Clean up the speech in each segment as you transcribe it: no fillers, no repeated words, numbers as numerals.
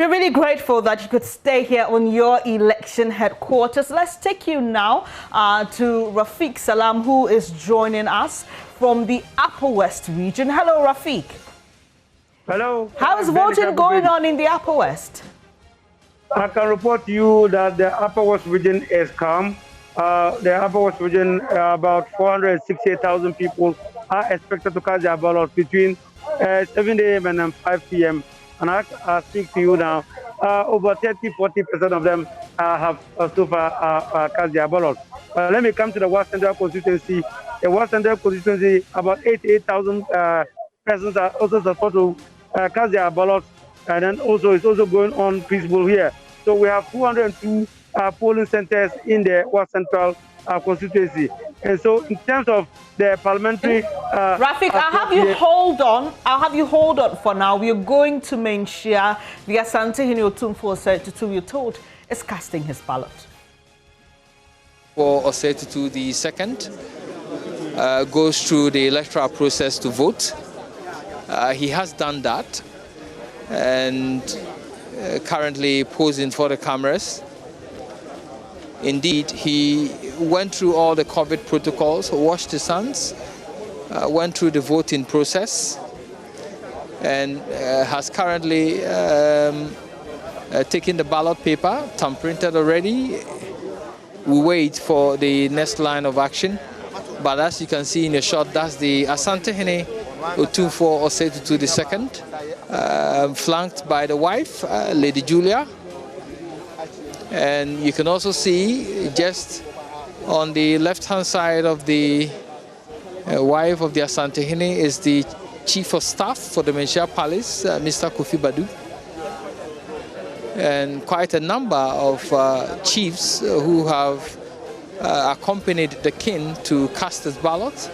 We're really grateful that you could stay here on your election headquarters. Let's take you now to RAFIQ SALAM, who is joining us from the Upper West region. Hello, RAFIQ. Hello. How is voting going on in the Upper West? I can report to you that the Upper West region is calm. The Upper West region, about 468,000 people are expected to cast their ballots between 7 a.m. and 5 p.m. And I speak to you now, over 30–40% of them have so far cast their ballots. Let me come to the West Central constituency. The West Central constituency, about 88,000 persons are also supposed to cast their ballots, and then also it's also going on peaceful here. So we have 202 polling centers in the West Central constituency. And so in terms of the parliamentary... RAFIQ, I'll have you hold on. I'll have you hold on for now. We're going to Menshia. The Ashanti Region Otumfuo Osei-Tutu, we're told, is casting his ballot. For Osei-Tutu the second, goes through the electoral process to vote. He has done that and currently posing for the cameras. Indeed, he went through all the COVID protocols, washed his hands, went through the voting process, and has currently taken the ballot paper, thumb-printed already. We wait for the next line of action. But as you can see in the shot, that's the Ashanti Region Otumfuo Osei-Tutu II, flanked by the wife, Lady Julia. And you can also see just on the left-hand side of the wife of the Ashanti Region is the Chief of Staff for the Menshia Palace, Mr. Kofi Badu. And quite a number of chiefs who have accompanied the king to cast his ballot.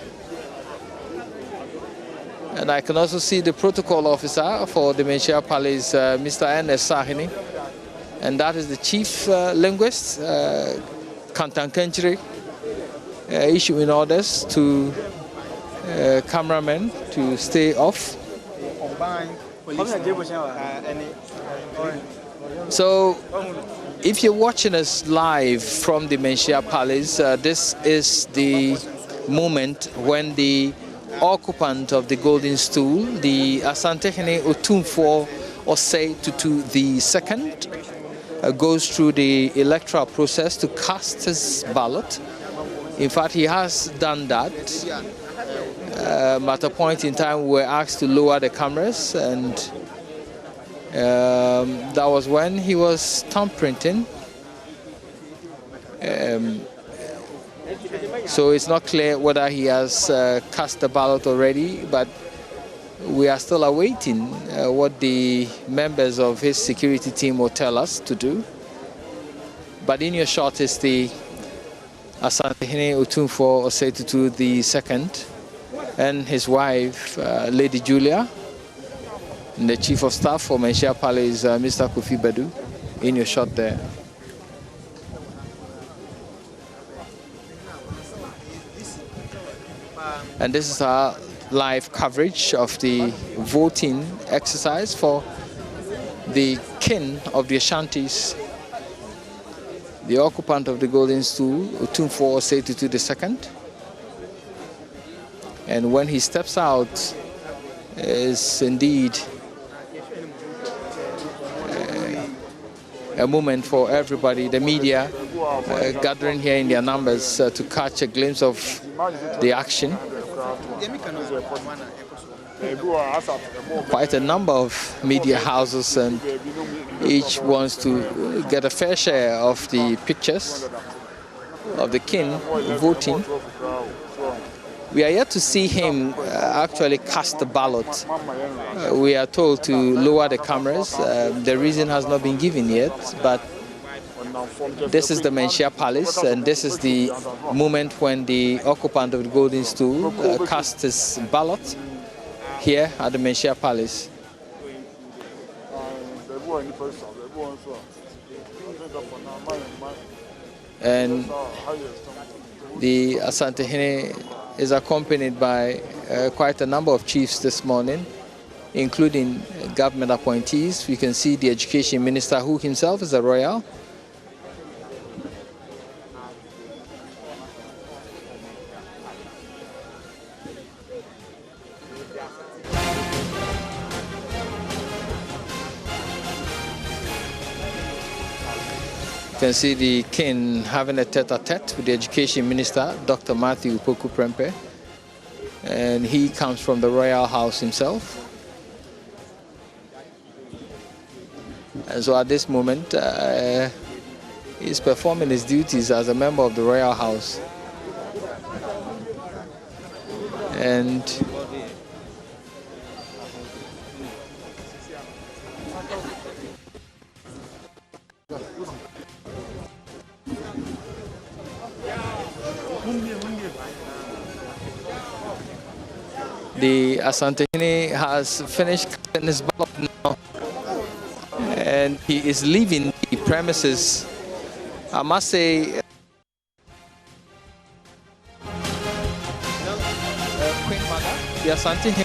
And I can also see the protocol officer for the Menshia Palace, Mr. N.S. Sahini. And that is the chief linguist, Kantan Kenchiri, issuing orders to cameramen to stay off. So, if you're watching us live from the Menshia Palace, this is the moment when the occupant of the golden stool, the Ashanti Region Otumfuo Osei-Tutu II, goes through the electoral process to cast his ballot. In fact, he has done that. At a point in time, we were asked to lower the cameras, and that was when he was thumb printing. So it's not clear whether he has cast the ballot already, but we are still awaiting what the members of his security team will tell us to do. But in your shot is the Ashanti Region Otumfuo Osei-Tutu II and his wife, Lady Julia, and the Chief of Staff for Menshia Palace, Mr. Kofi Badu, in your shot there. And this is our live coverage of the voting exercise for the king of the Ashantis, the occupant of the golden stool, Otumfuo Osei-Tutu II. And when he steps out, is indeed a moment for everybody, the media, gathering here in their numbers to catch a glimpse of the action. Quite a number of media houses, and each wants to get a fair share of the pictures of the king voting. We are yet to see him actually cast the ballot. We are told to lower the cameras. The reason has not been given yet, but this is the Menshia Palace, and this is the moment when the occupant of the golden stool cast his ballot here at the Menshia Palace. And the Ashanti Region is accompanied by quite a number of chiefs this morning. including government appointees. We can see the education minister, who himself is a royal. You can see the king having a tete-a-tete with the education minister, Dr. Matthew Poku Prempeh, and he comes from the royal house himself. And so at this moment, he's performing his duties as a member of the royal house. And the Ashanti has finished casting his ballot now, and he is leaving the premises. I must say, Queen Mother, the Ashanti, the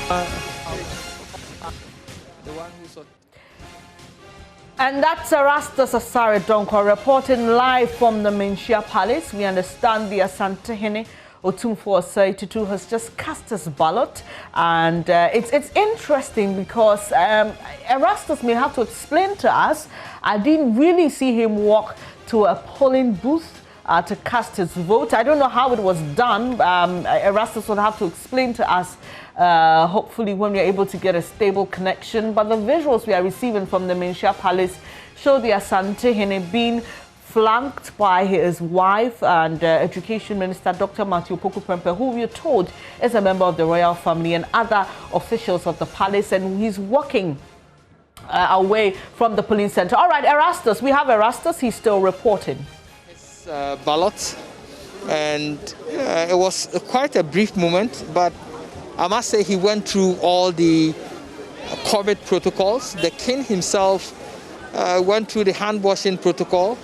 one who saw. And that's Erastus Asare Donko reporting live from the Menchia Palace. We understand the Asante Otumfuo Osei has just cast his ballot, and it's interesting because Erastus may have to explain to us. I didn't really see him walk to a polling booth to cast his vote. I don't know how it was done. Erastus will have to explain to us, hopefully when we're able to get a stable connection. But the visuals we are receiving from the Menchia Palace show the Asante being flanked by his wife and Education Minister Dr. Matthew Poku Prempeh, who we are told is a member of the royal family, and other officials of the palace, and he's walking away from the polling center. All right, Erastus, we have Erastus. He's still reporting. His ballot, and it was quite a brief moment, but I must say he went through all the COVID protocols. The king himself went through the hand washing protocol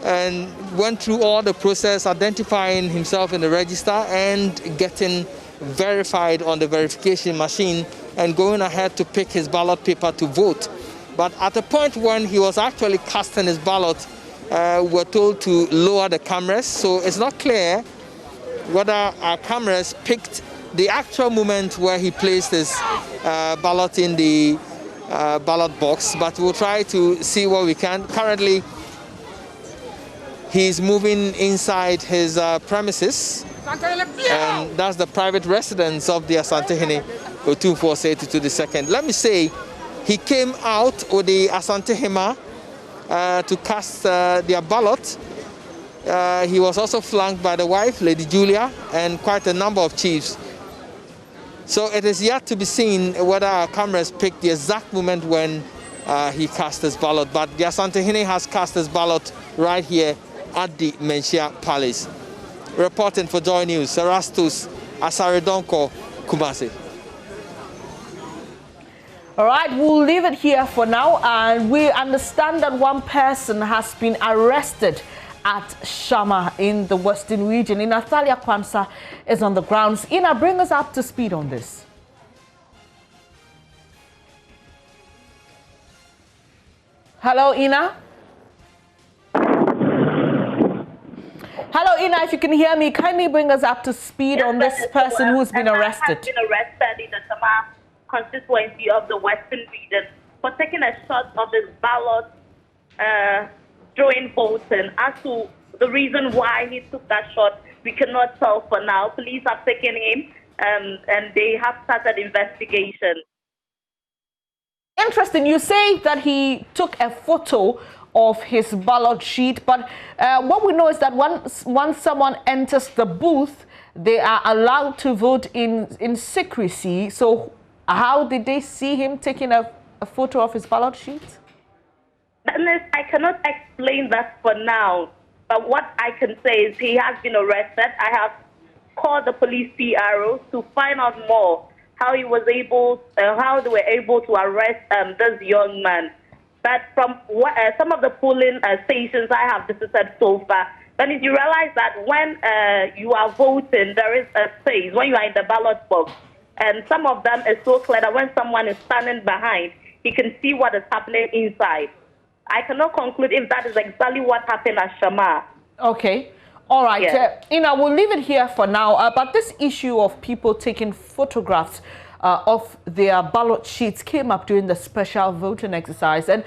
and went through all the process, identifying himself in the register and getting verified on the verification machine and going ahead to pick his ballot paper to vote. But at the point when he was actually casting his ballot, we're told to lower the cameras, so it's not clear whether our cameras picked the actual moment where he placed his ballot in the ballot box, but we'll try to see what we can. Currently, he's moving inside his premises, and that's the private residence of the Asante Otumfuo Osei II. Let me say, he came out with the Asante to cast their ballot. He was also flanked by the wife, Lady Julia, and quite a number of chiefs. So it is yet to be seen whether our cameras picked the exact moment when he cast his ballot. But the Asante has cast his ballot right here at the Menchia Palace. Reporting for JoyNews, Erastus Asare Donko, Kumasi. All right, we'll leave it here for now, and we understand that one person has been arrested at Shama in the Western Region. Natalia Kwansa is on the grounds. Ina, bring us up to speed on this. Hello, Ina. Hello, Ina, if you can hear me, kindly bring us up to speed on this person who's been arrested. Has been arrested in the Shama constituency of the Western Region for taking a shot of his ballot during voting. As to the reason why he took that shot, we cannot tell for now. Police have taken him and they have started investigation. Interesting. You say that he took a photo of his ballot sheet, but what we know is that once someone enters the booth, they are allowed to vote in secrecy. So how did they see him taking a photo of his ballot sheet? I cannot explain that for now, but what I can say is he has been arrested. I have called the police PRO to find out more how he was able, how they were able to arrest this young man. But from some of the polling stations I have visited so far, then you realize that when you are voting, there is a space when you are in the ballot box. And some of them is so clear that when someone is standing behind, he can see what is happening inside. I cannot conclude if that is exactly what happened at Shama. Okay. All right. Yeah. We'll leave it here for now. But this issue of people taking photographs of their ballot sheets came up during the special voting exercise and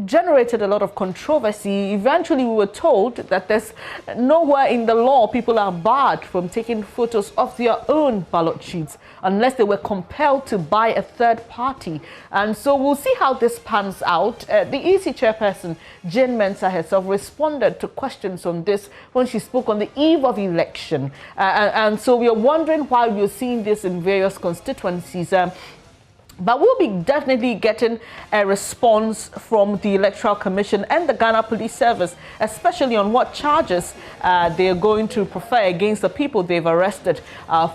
generated a lot of controversy. Eventually, we were told that there's nowhere in the law people are barred from taking photos of their own ballot sheets unless they were compelled to buy a third party. And so we'll see how this pans out. The EC chairperson, Jane Mensah herself, responded to questions on this when she spoke on the eve of election. And so we are wondering why we're seeing this in various constituencies. But we'll be definitely getting a response from the Electoral Commission and the Ghana Police Service, especially on what charges they're going to prefer against the people they've arrested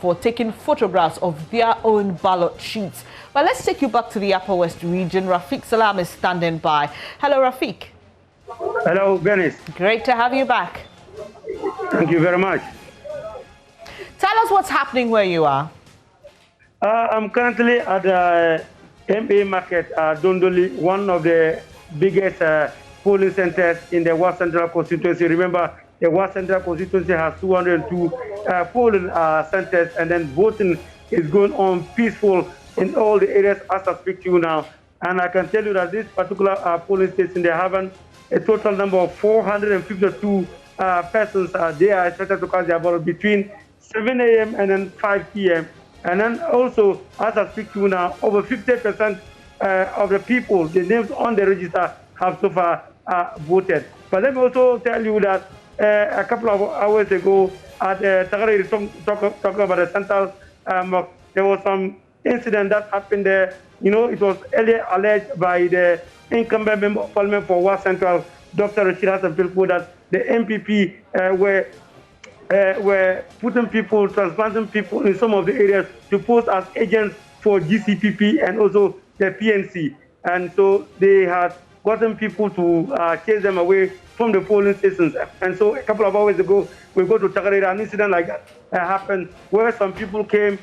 for taking photographs of their own ballot sheets. But let's take you back to the Upper West region. RAFIQ SALAM is standing by. Hello, RAFIQ. Hello, Benis. Great to have you back. Thank you very much. Tell us what's happening where you are. I'm currently at the MA Market, Dondoli, one of the biggest polling centers in the West Central constituency. Remember, the West Central constituency has 202 polling centers, and then voting is going on peaceful in all the areas as I speak to you now. And I can tell you that this particular polling station, they have a total number of 452 persons. They are expected to cast their ballot between 7 a.m. and then 5 p.m. And then also, as I speak to you now, over 50% of the people, the names on the register, have so far voted. But let me also tell you that a couple of hours ago, at Tagare, talking about the central mosque, there was some incident that happened there. You know, it was earlier alleged by the incumbent member of parliament for West Central, Dr. Rashid Hassan Pilko, that the MPP were putting people, transplanting people in some of the areas to post as agents for GCPP and also the PNC. And so they had gotten people to chase them away from the polling stations. And so a couple of hours ago, we go to Tagarira, an incident like that happened where some people came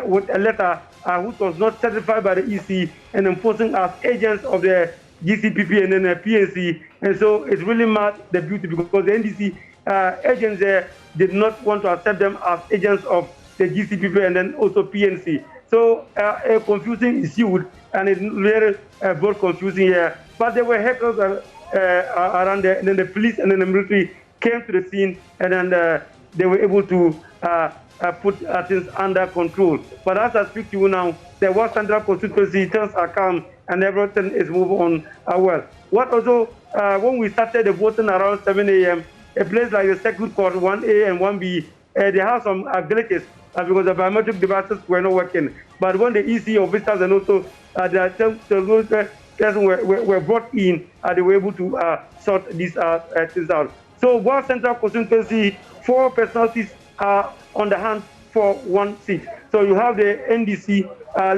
with a letter which was not certified by the EC and enforcing as agents of the GCPP and then the PNC. And so it's really mad the beauty because the NDC agents there did not want to accept them as agents of the GCPP and then also PNC. So a confusing issue, and it's very both confusing here. But there were hackers around there, and then the police and then the military came to the scene, and then they were able to put things under control. But as I speak to you now, the West Central constituency things are calm, and everything is moving on well. What also, when we started the voting around 7 a.m., a place like the Circuit Court 1A and 1B, they have some glitches because the biometric devices were not working. But when the EC officers and also the persons were brought in, they were able to sort these things out. So West Central constituency, 4 personalities are on the hand for 1 seat. So you have the NDC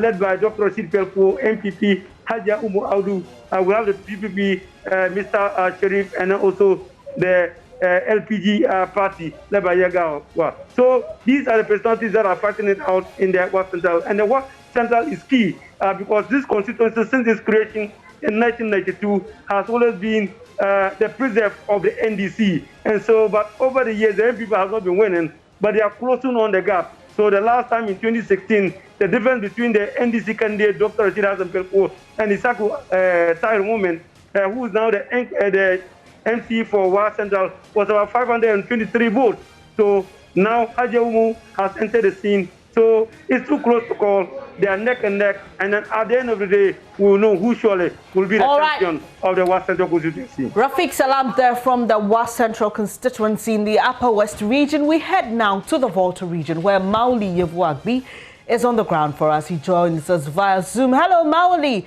led by Dr. Rashid Pelko, MPP, Haja Umu Audu. We have the PPP, Mr. Sharif, and also the LPG party led by Yagawa. So these are the personalities that are fighting it out in the West Central. And the West Central is key because this constituency, since its creation in 1992, has always been the preserve of the NDC. And so, but over the years, the MPP have not been winning, but they are closing on the gap. So the last time in 2016, the difference between the NDC candidate, Dr. Rashid Hassan Pelko, and the Saku Tahir woman, who is now the MC for West Central, was about 523 votes. So now Haja Umu has entered the scene. So it's too close to call. They are neck and neck. And then at the end of the day, we will know who surely will be the champion of the West Central constituency. RAFIQ SALAM there from the West Central constituency in the Upper West region. We head now to the Volta region where Mauli Yevuagbi is on the ground for us. He joins us via Zoom. Hello, Mauli.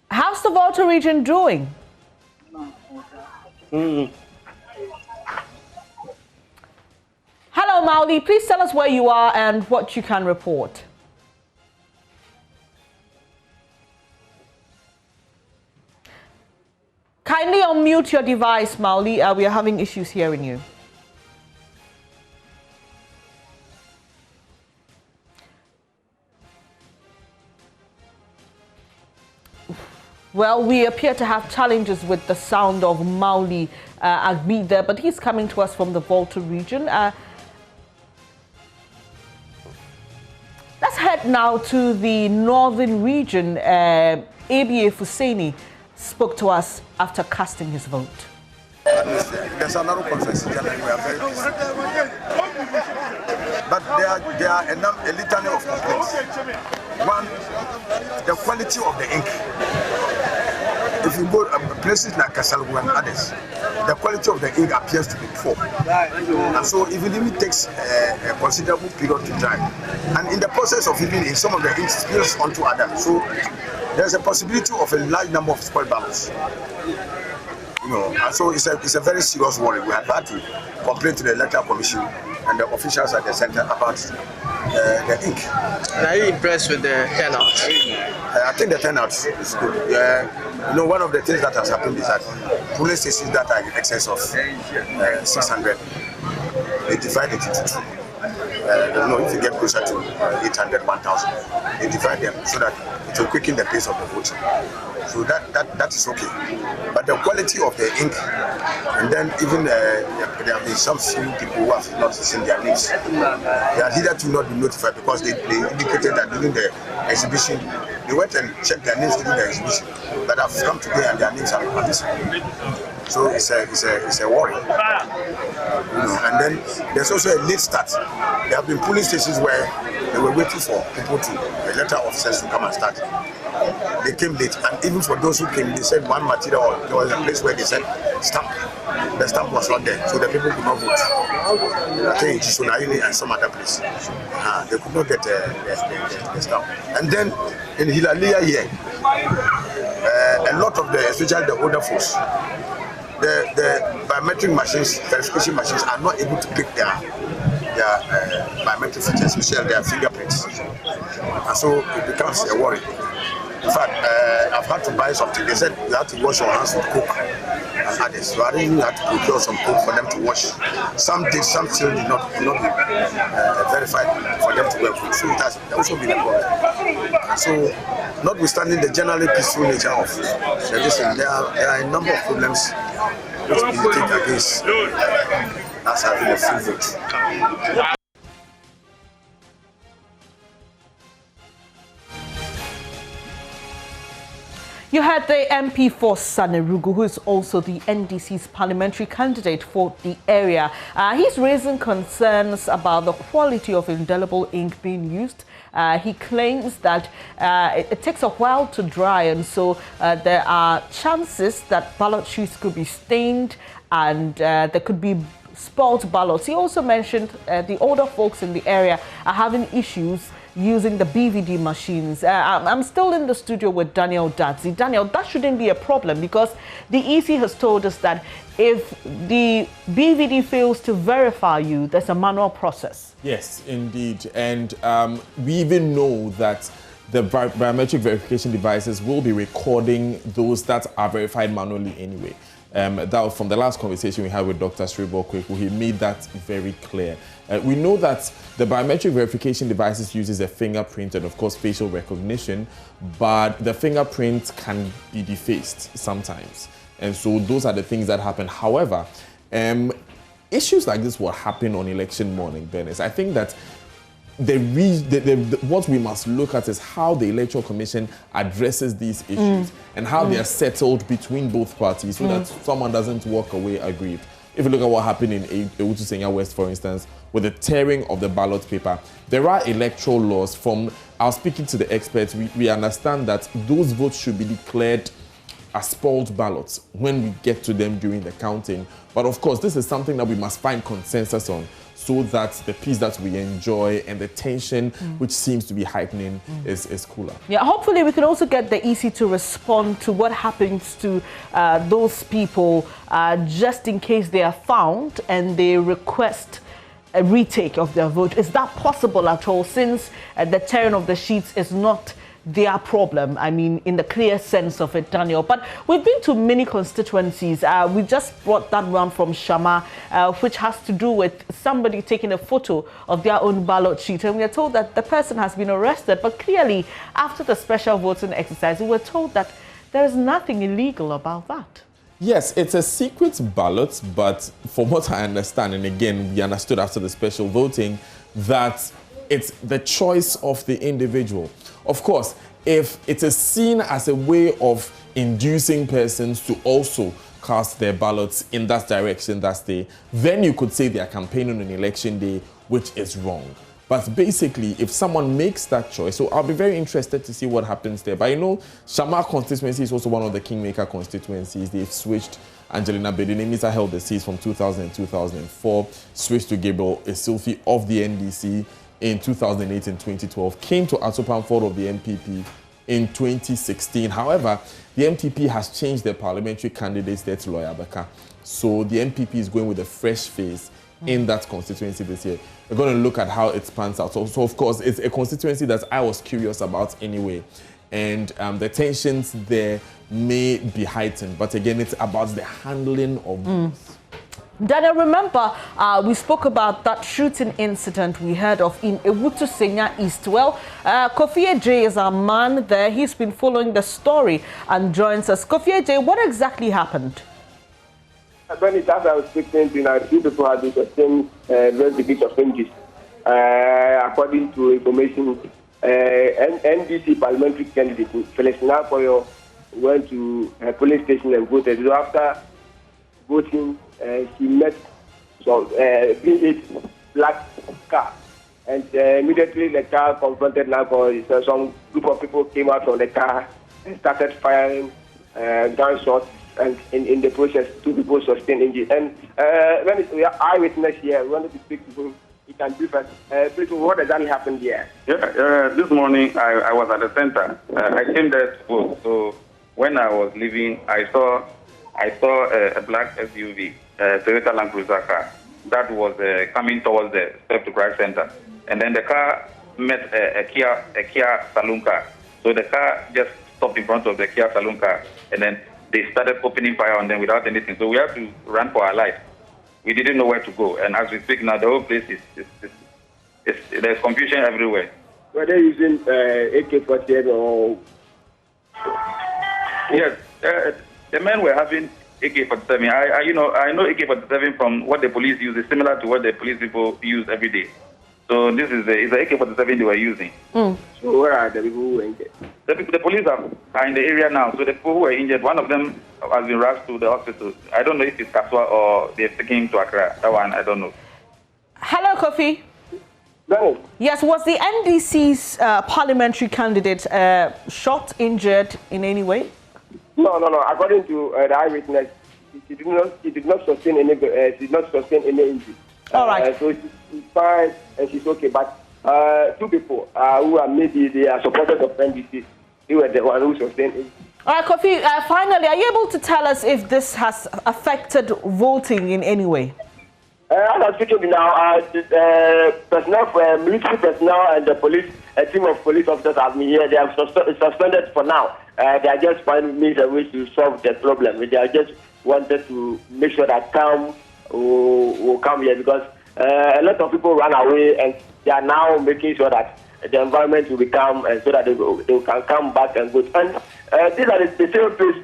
How's the Volta region doing? Hello, Mauli. Please tell us where you are and what you can report. Kindly unmute your device, Mauli. We are having issues hearing you. Well, we appear to have challenges with the sound of Mauli Agbi there, but he's coming to us from the Volta region. Let's head now to the northern region. ABA Fuseni spoke to us after casting his vote. There's another conference. We are very busy. But there are a litany of complaints. One, the quality of the ink. If you go places like Kasalgu and others, the quality of the ink appears to be poor. And so even if it takes a considerable period to dry, and in the process of even in some of the ink spills onto others, so there's a possibility of a large number of spoiled ballots. And so it's a very serious worry. We have had to complain to the Electoral Commission and the officials at the center about the ink. And are you impressed with the turnout? I think the turnout is good. One of the things that has happened is that police stations that are in excess of 600, they divide it into two. If you get closer to 800, 1,000, they divide them so that it will quicken the pace of the voting. So that is okay. But the quality of the ink, and then even there have been some few people who have not seen their names. They are hitherto not been notified because they indicated that during the exhibition, they went and checked their names during the exhibition. But have come today and their names are not missing. So it's a worry. And then there's also a late start. There have been polling stations where they were waiting for people electoral officers to come and start. They came late, and even for those who came, they said one material, there was a place where they said stamp. The stamp was not there, so the people could not vote. I think in Chisonaini and some other place. They could not get the stamp. And then in Hilalia here, a lot of especially the older folks, the biometric machines, verification machines are not able to pick their biometric features, especially their fingerprints. And so it becomes a worry. In fact, I've had to buy something. They said you have to wash your hands with Coke and others. So I really had to procure some Coke for them to wash. Some did, some still did not be verified for them to wear food. So it has also been a problem. So, notwithstanding the generally peaceful nature of the district, there are a number of problems which militate against us having a free vote. You heard the MP for Sanerugu, who is also the NDC's parliamentary candidate for the area. He's raising concerns about the quality of indelible ink being used. He claims that it takes a while to dry, and so there are chances that ballot sheets could be stained and there could be spoiled ballots. He also mentioned the older folks in the area are having issues using the BVD machines. I'm still in the studio with Daniel Dadzi. Daniel, that shouldn't be a problem because the EC has told us that if the BVD fails to verify you, there's a manual process. Yes, indeed. And we even know that the biometric verification devices will be recording those that are verified manually anyway. That was from the last conversation we had with Dr. Sribo Kweku. He made that very clear. We know that the biometric verification devices uses a fingerprint and, of course, facial recognition, but the fingerprint can be defaced sometimes. And so those are the things that happen. However, issues like this will happen on election morning, Dennis. I think that what we must look at is how the Electoral Commission addresses these issues and how they are settled between both parties so that someone doesn't walk away aggrieved. If you look at what happened in Ewutu Senya West, for instance, with the tearing of the ballot paper, there are electoral laws. From our speaking to the experts, we understand that those votes should be declared as spoiled ballots when we get to them during the counting. But of course, this is something that we must find consensus on, so that the peace that we enjoy and the tension which seems to be heightening is cooler. Yeah, hopefully we can also get the EC to respond to what happens to those people just in case they are found and they request a retake of their vote. Is that possible at all, since the tearing of the sheets is not their problem, I mean, in the clear sense of it, Daniel? But we've been to many constituencies. We just brought that one from Shama, which has to do with somebody taking a photo of their own ballot sheet. And we are told that the person has been arrested. But clearly, after the special voting exercise, we were told that There's nothing illegal about that. Yes, it's a secret ballot, but from what I understand, and again, we understood after the special voting, that it's the choice of the individual. Of course, if it is seen as a way of inducing persons to also cast their ballots in that direction that day, then you could say they are campaigning on election day, which is wrong. But basically, if someone makes that choice, so I'll be very interested to see what happens there. But Shamar constituency is also one of the kingmaker constituencies. They've switched. Angelina Bedinimisa held the seats from 2000 and 2004, switched to Gabriel Isilfi of the NDC in 2008 and 2012, came to Atupan Ford of the MPP in 2016. However, the MPP has changed their parliamentary candidates there to Lawyer Baka. So the MPP is going with a fresh face in that constituency this year. We're going to look at how it pans out. So of course, it's a constituency that I was curious about anyway. And the tensions there may be heightened. But again, it's about the handling of votes. Daniel, remember, we spoke about that shooting incident we heard of in Ewutu Senya East. Well, Kofi J is our man there. He's been following the story and joins us. Kofi J, what exactly happened? When it as I was speaking to, two people had the same very big of injuries. According to information, NDC parliamentary candidate Felix Nakoyo went to a police station and voted. So after voting, she met some V8 black car, and immediately the car confronted Nakoyo. So some group of people came out from the car and started firing gunshots. And in the process, two people sustained injury. And when we are eyewitness here, we wanted to speak to him. He can brief us. Please, what exactly happened here? Yeah, this morning I was at the center. I came there to vote. So when I was leaving, I saw a black SUV, Toyota Land Cruiser car, that was coming towards the Step to Cry Center. And then the car met a Kia saloon car. So the car just stopped in front of the Kia saloon car, and then they started opening fire on them without anything. So we had to run for our life. We didn't know where to go. And as we speak now, the whole place there's confusion everywhere. Were they using AK-47 or? Yes, the men were having AK-47. I know AK-47 from what the police use is similar to what the police people use every day. So this is the AK-47 they were using. So where are the people who were injured? The police are in the area now. So the people who were injured, one of them has been rushed to the hospital. I don't know if it's Kaswa or they've taken him to Accra. That one, I don't know. Hello, Kofi. No. Yes, was the NDC's parliamentary candidate shot, injured in any way? No. According to the eyewitness, she did not sustain any injury. All right. So she's fine and she's okay. But two people who are maybe they are supporters of NDC, they were the one who sustained injury. All right, Kofi, finally, are you able to tell us if this has affected voting in any way? As I'm speaking now, personnel, military personnel and the police, a team of police officers have been here. They are suspended for now. They are just finding means and ways to solve the problem. They are just wanted to make sure that calm will come here, because a lot of people run away, and they are now making sure that the environment will be calm, and so that they can come back and vote. And these are the same place,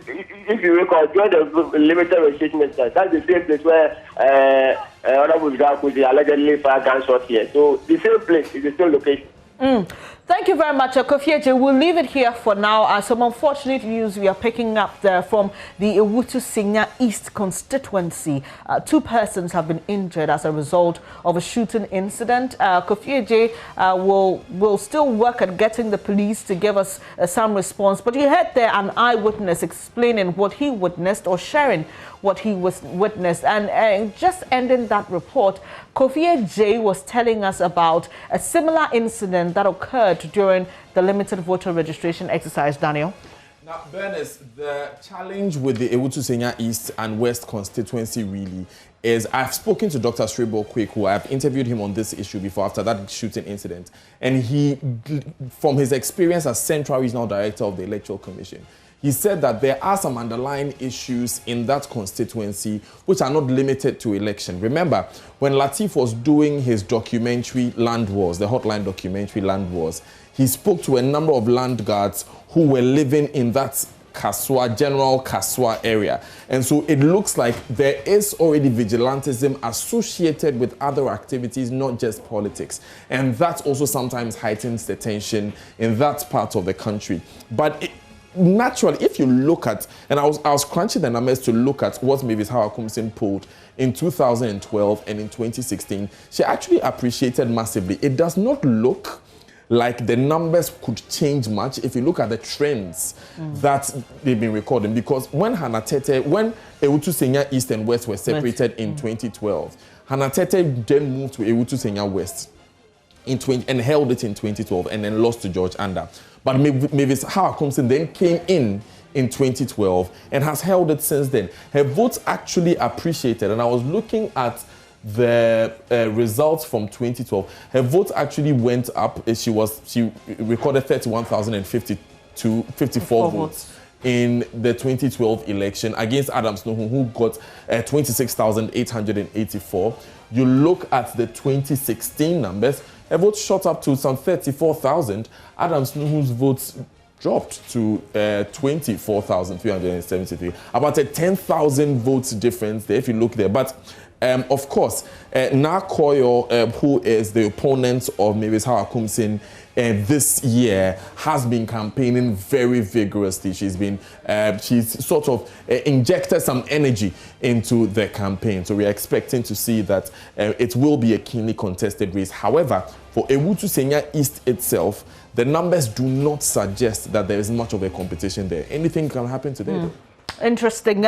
if you recall, during the limited registration, that's the same place where Honorable Zakuzi allegedly fired gunshots here. So the same place is the same location. Thank you very much, Kofi Eje. We'll leave it here for now. Some unfortunate news we are picking up there from the Ewutu Senya East constituency. Two persons have been injured as a result of a shooting incident. Kofi Eje will still work at getting the police to give us some response. But you heard there an eyewitness explaining what he witnessed, or sharing what he witnessed. And just ending that report, Kofi Eje was telling us about a similar incident that occurred during the limited voter registration exercise. Daniel? Now, Bernice, the challenge with the Ewutu Senya East and West constituency really is, I've spoken to Dr. Srebo Kweku. I've interviewed him on this issue before, after that shooting incident. And he, from his experience as Central Regional Director of the Electoral Commission, he said that there are some underlying issues in that constituency which are not limited to election. Remember, when Latif was doing his documentary Land Wars, the Hotline documentary Land Wars, he spoke to a number of land guards who were living in that Kaswa, general Kaswa area. And so it looks like there is already vigilantism associated with other activities, not just politics. And that also sometimes heightens the tension in that part of the country. But naturally, if you look at, and I was crunching the numbers to look at what Mavis Hawakumsin pulled in 2012 and in 2016, she actually appreciated massively. It does not look like the numbers could change much if you look at the trends that they've been recording. Because when when Ewutu Senya East and West were separated in 2012, Hannah Tete then moved to Ewutu Senya West and held it in 2012 and then lost to George Anda. But Mavis Hawakumsin then came in 2012 and has held it since then. Her votes actually appreciated, and I was looking at the results from 2012. Her vote actually went up. She recorded 31,054 votes in the 2012 election against Adams Nuhu, who got 26,884. You look at the 2016 numbers, her vote shot up to some 34,000. Adams Nuhu's votes dropped to 24,373. About a 10,000 votes difference there if you look there. But of course, Nakoyo, who is the opponent of Mavis Hawakumsin this year, has been campaigning very vigorously. She's sort of injected some energy into the campaign. So we're expecting to see that it will be a keenly contested race. However, for Ewutu Senya East itself, the numbers do not suggest that there is much of a competition there. Anything can happen today, though. Interesting.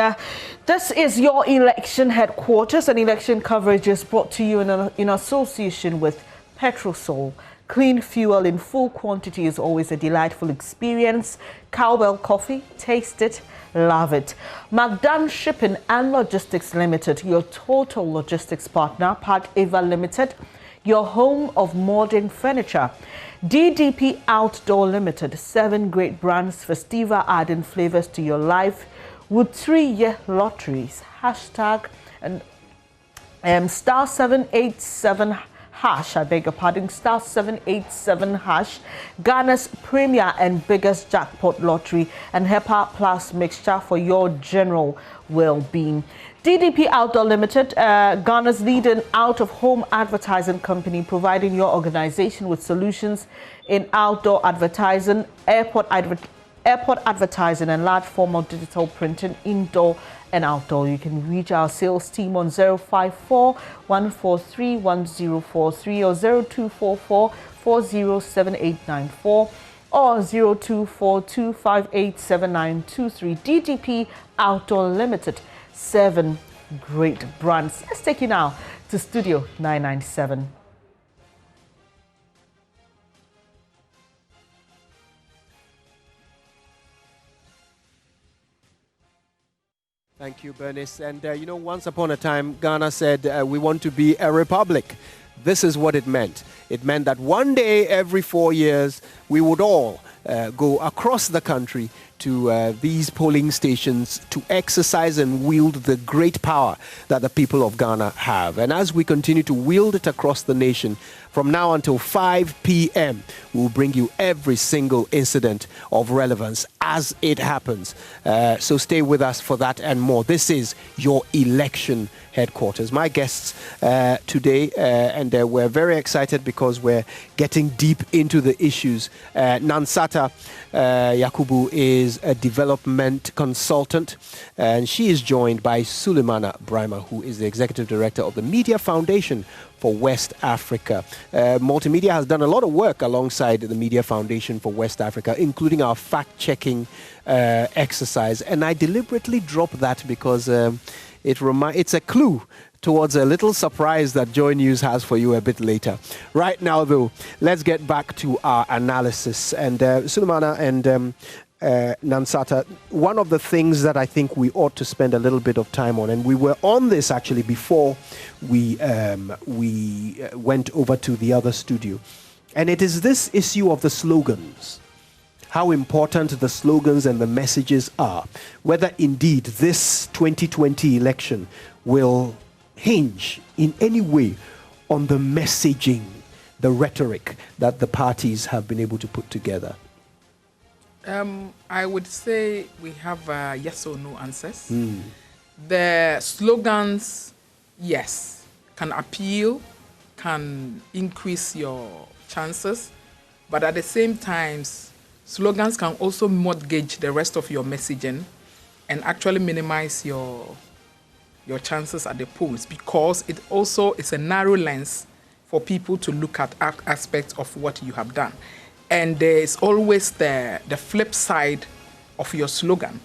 This is your election headquarters, and election coverage is brought to you in association with Petrosol. Clean fuel in full quantity is always a delightful experience. Cowbell Coffee, taste it, love it. McDan Shipping and Logistics Limited, your total logistics partner. Park Ava Limited, your home of modern furniture. DDP Outdoor Limited, 7 great brands, Festiva adding flavors to your life with 3-year lotteries. Hashtag and star 787 hash, I beg your pardon, star 787 hash, Ghana's premier and biggest jackpot lottery and HEPA Plus mixture for your general well-being. DDP Outdoor Limited, Ghana's leading out-of-home advertising company, providing your organization with solutions in outdoor advertising, airport advertising, and large format digital printing, indoor and outdoor. You can reach our sales team on 054-143-1043 or 0244-407894 or 0242587923. DDP Outdoor Limited, 7 great brands. Let's take you now to Studio 997. Thank you, Bernice. And, once upon a time, Ghana said we want to be a republic. This is what it meant. It meant that one day every 4 years, we would all go across the country to these polling stations to exercise and wield the great power that the people of Ghana have. And as we continue to wield it across the nation, from now until 5 p.m., we'll bring you every single incident of relevance as it happens. So stay with us for that and more. This is your election headquarters. My guests today, and we're very excited because we're getting deep into the issues. Nansata Yakubu is a development consultant, and she is joined by Sulemana Brima, who is the executive director of the Media Foundation for West Africa. Multimedia has done a lot of work alongside the Media Foundation for West Africa, including our fact-checking exercise. And I deliberately dropped that because it's a clue towards a little surprise that JoyNews has for you a bit later. Right now, though, let's get back to our analysis. And Sulemana and Nansata, one of the things that I think we ought to spend a little bit of time on, and we were on this actually before we went over to the other studio, and it is this issue of the slogans. How important the slogans and the messages are. Whether indeed this 2020 election will hinge in any way on the messaging, the rhetoric that the parties have been able to put together. I would say we have yes or no answers. The slogans, yes, can appeal, can increase your chances, but at the same time, slogans can also mortgage the rest of your messaging and actually minimize your chances at the polls, because it also is a narrow lens for people to look at aspects of what you have done. And there is always the flip side of your slogan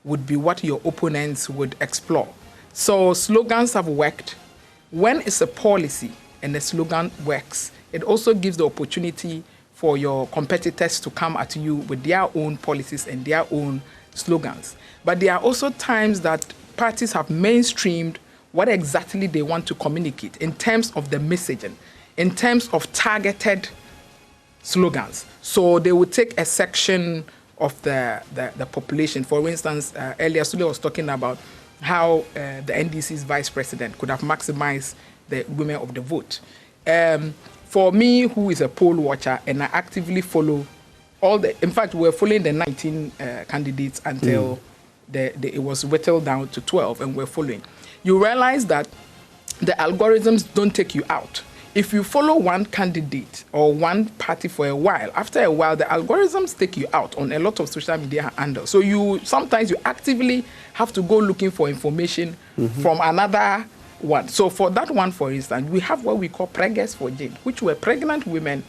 would be what your opponents would explore. So slogans have worked. When it's a policy and the slogan works, it also gives the opportunity for your competitors to come at you with their own policies and their own slogans. But there are also times that parties have mainstreamed what exactly they want to communicate in terms of the messaging, in terms of targeted slogans. So they would take a section of the population. For instance, earlier Sule was talking about how the NDC's vice president could have maximized the women of the vote. For me, who is a poll watcher, and I actively follow in fact, we're following the 19 candidates until it was whittled down to 12, and we're following. You realize that the algorithms don't take you out. If you follow one candidate or one party for a while, after a while, the algorithms take you out on a lot of social media handles. So sometimes you actively have to go looking for information from another one. So for that one, for instance, we have what we call preggers for Jane, which were pregnant women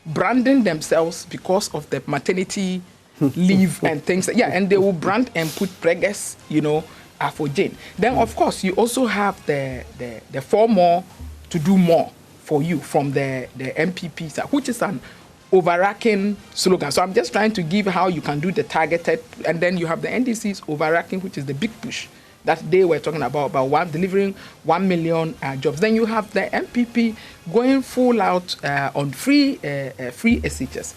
branding themselves because of the maternity leave and things. Yeah, and they will brand and put preggers, for Jane. Then, of course, you also have the 4 more to do more for you from the MPP, which is an overarching slogan. So I'm just trying to give how you can do the targeted, and then you have the NDC's overarching, which is the big push that they were talking about delivering 1 million jobs. Then you have the MPP going full out on free SHS.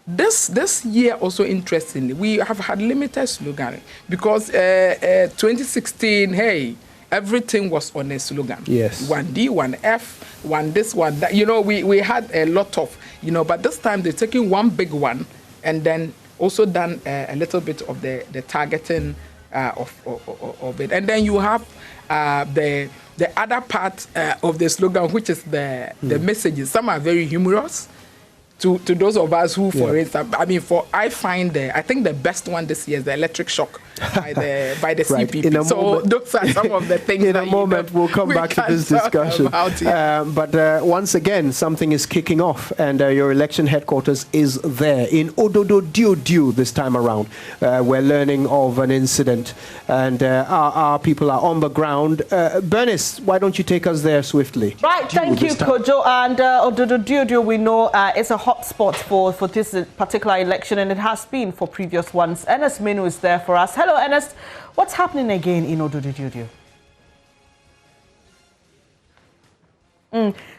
This year also, interestingly, we have had limited slogan because 2016, hey, everything was on a slogan. Yes. 1D, 1F, 1 this, 1 that. We had a lot of, but this time they're taking one big one and then also done a little bit of the targeting of it. And then you have the other part of the slogan, which is the messages. Some are very humorous. To those of us who, for instance, I think the best one this year is the electric shock by the right. CPP. So those are some of the things. In a moment, we'll come back to this discussion. But once again, something is kicking off, and your election headquarters is there in Ododo Diodio this time around. We're learning of an incident, and our people are on the ground. Bernice, why don't you take us there swiftly? Right, thank you, Kojo. And Ododo Diodio, we know it's a hotspot for this particular election, and it has been for previous ones. Ernest Menu is there for us. Hello, Ernest. What's happening again in Ododo Diodio?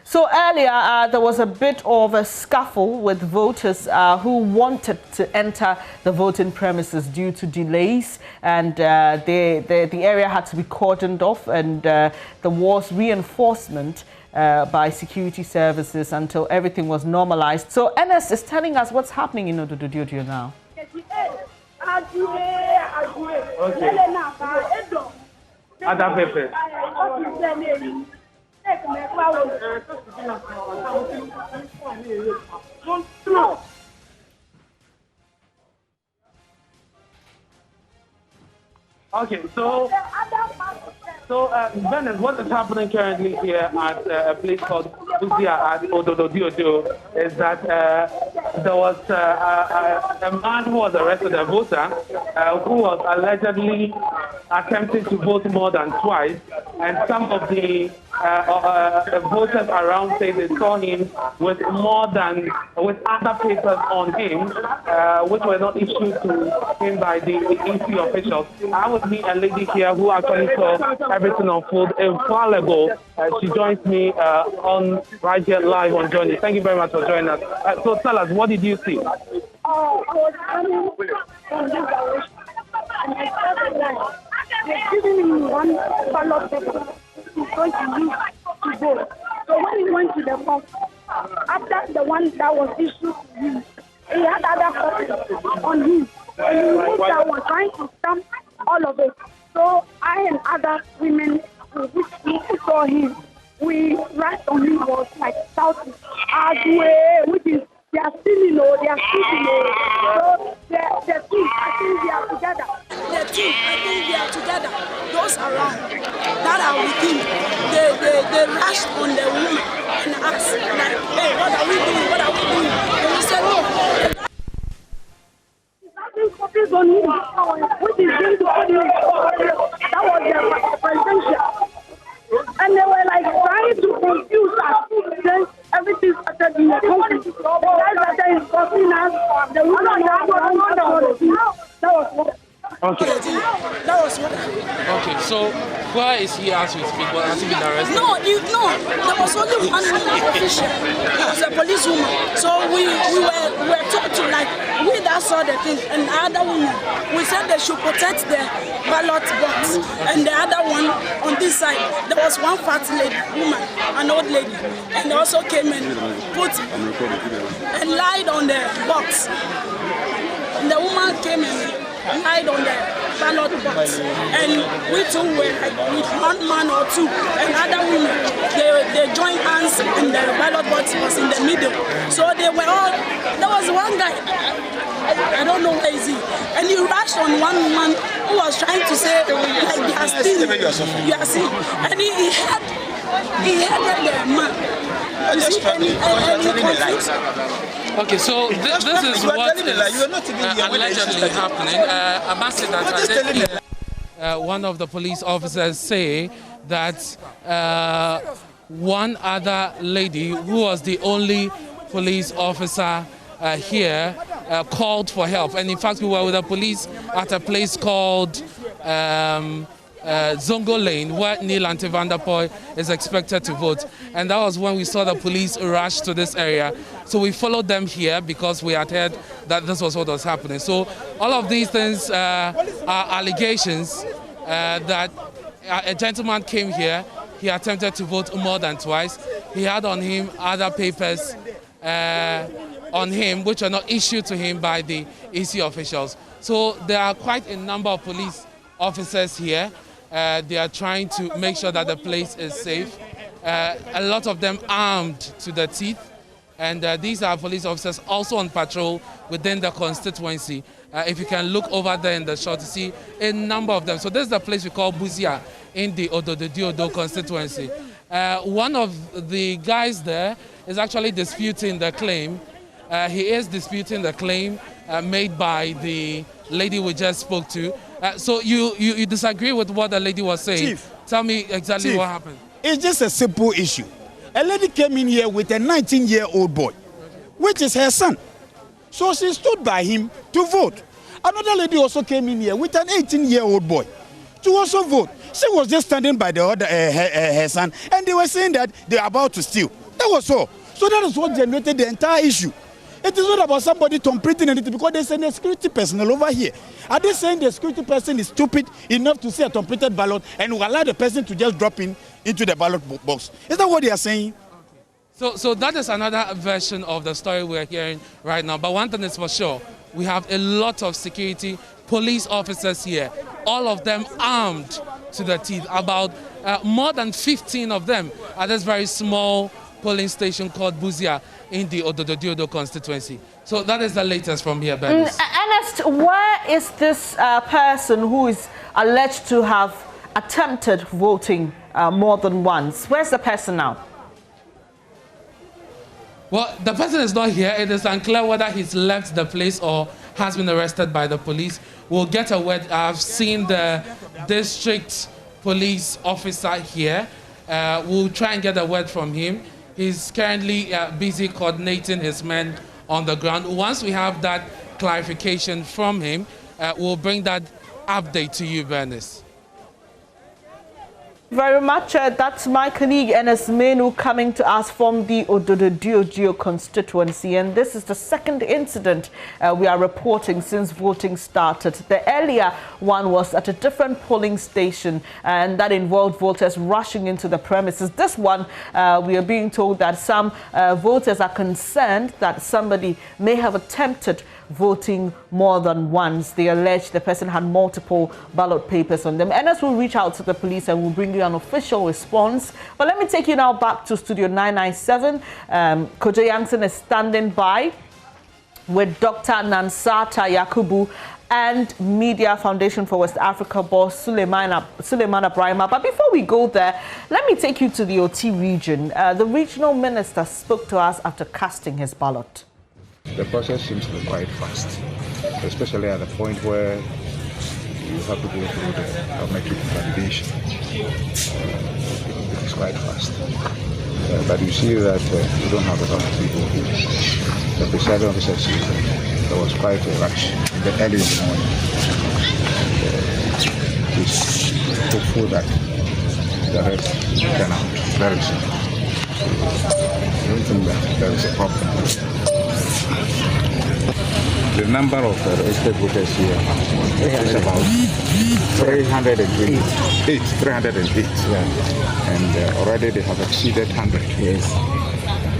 So earlier, there was a bit of a scuffle with voters who wanted to enter the voting premises due to delays, and the area had to be cordoned off, and there was reinforcement by security services until everything was normalized. So Ernest is telling us what's happening in Ododo Diodio now. Okay, so Bennett, what is happening currently here at a place called Buzia at Ododo Diodio is that there was a man who was arrested, a voter, who was allegedly attempting to vote more than twice, and some of the voters around say they saw him with other papers on him, which were not issued to him by the EC officials. I would meet a lady here who actually saw everything unfold a while ago. She joins me right here live on JoyNews. Thank you very much for joining us. So tell us, what did you see? They're giving me one ballot paper he's going to use to vote. So when he went to the box, after the one that was issued to him, he had other copies on him. And he moved that one, trying to stamp all of it. So I and other women who saw him, we rushed on him, was like shouting, "Agwe," which is they are stealing, they are stealing. So the team, I think they are together. The team, I think they are together. Those around that are with him, they rushed on the woman and asked, like, "Hey, what are we doing? What are we doing?" And we said, "No." Copies on him, which is going to put him. That was the presidential. And they were like trying to confuse us. Then everything started in the country. The guys that are causing us, the woman that was what. Okay. That was what. Okay, so where is he as we speak? Well, has he been arrested? No, there was only one official. It was a policewoman. So we were told to, like, we that saw the thing, and the other woman, we said they should protect the ballot box. And the other one on this side, there was one fat lady, woman, an old lady, and they also came and put and lied on the box. And the woman came and lied on the ballot box, and we too were like with one man or two, and other women, they joined hands, and the ballot box was in the middle. So they were all, there was one guy, I don't know where is he, and he rushed on one woman who was trying to say, like, they are stealing, you are seeing, and he had the man. You see, and he confused. Okay, so this is what is allegedly happening. Ambassador, one of the police officers say that one other lady, who was the only police officer here, called for help. And in fact, we were with the police at a place called Zongo Lane, where Neil Antivanderpoy is expected to vote. And that was when we saw the police rush to this area. So we followed them here because we had heard that this was what was happening. So all of these things are allegations that a gentleman came here, he attempted to vote more than twice. He had on him other papers on him which are not issued to him by the EC officials. So there are quite a number of police officers here. They are trying to make sure that the place is safe. A lot of them armed to the teeth. And these are police officers also on patrol within the constituency. If you can look over there in the shot to see a number of them. So this is the place we call Buzia in the Odo constituency. One of the guys there is actually disputing the claim. He is disputing the claim made by the lady we just spoke to. So you disagree with what the lady was saying? Chief, tell me exactly what happened. It's just a simple issue. A lady came in here with a 19-year-old boy, which is her son. So she stood by him to vote. Another lady also came in here with an 18-year-old boy to also vote. She was just standing by the other, her son, and they were saying that they are about to steal. That was all. So that is what generated the entire issue. It is not about somebody completing anything because there's a security personnel over here. Are they saying the security person is stupid enough to see a completed ballot and will allow the person to just drop into the ballot box? Is that what they are saying? So that is another version of the story we're hearing right now. But one thing is for sure, we have a lot of security police officers here, all of them armed to the teeth, about more than 15 of them at this very small polling station called Buzia in the Odo constituency. So that is the latest from here, Bernice. Ernest, where is this person who is alleged to have attempted voting more than once? Where's the person now? Well, the person is not here. It is unclear whether he's left the place or has been arrested by the police. We'll get a word. I've seen the district police officer here. We'll try and get a word from him. He's currently busy coordinating his men on the ground. Once we have that clarification from him, we'll bring that update to you, Bernice. Very much. That's my colleague Enes Menu coming to us from the Ododo-Diodio constituency, and this is the second incident we are reporting since voting started. The earlier one was at a different polling station, and that involved voters rushing into the premises. This one, we are being told that some voters are concerned that somebody may have attempted voting more than once. They allege the person had multiple ballot papers on them. Enes will reach out to the police and will bring you an official response. But let me take you now back to Studio 997. Kojo Yankson is standing by with Dr. Nansata Yakubu and Media Foundation for West Africa boss Suleimana Brahima. But before we go there, let me take you to the OT region. The regional minister spoke to us after casting his ballot. The process seems to be quite fast, especially at the point where you have to go through the biometric validation. It's quite fast. But you see that you don't have a lot of people. The presiding officer sees that there was quite a rush in the early morning. He's hopeful that the rest will turn out very soon. I don't think that there is a problem. The number of registered voters here is about 308. 308. Yeah. And already they have exceeded 100. Yes.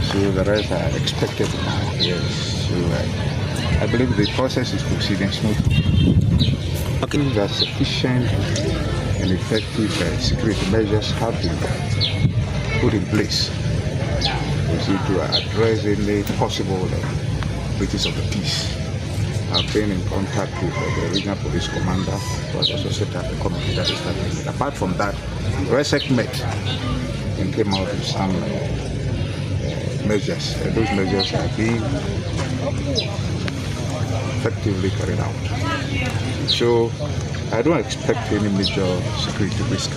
So the rest are expected now. Yes. So I believe the process is proceeding smoothly. Okay. That sufficient and effective security measures have been put in place to address any possible breaches of the peace. I've been in contact with the regional police commander, who has also set up a committee that is happening. Apart from that, RAFIQ met and came out with some measures. Those measures are being effectively carried out. So I don't expect any major security risk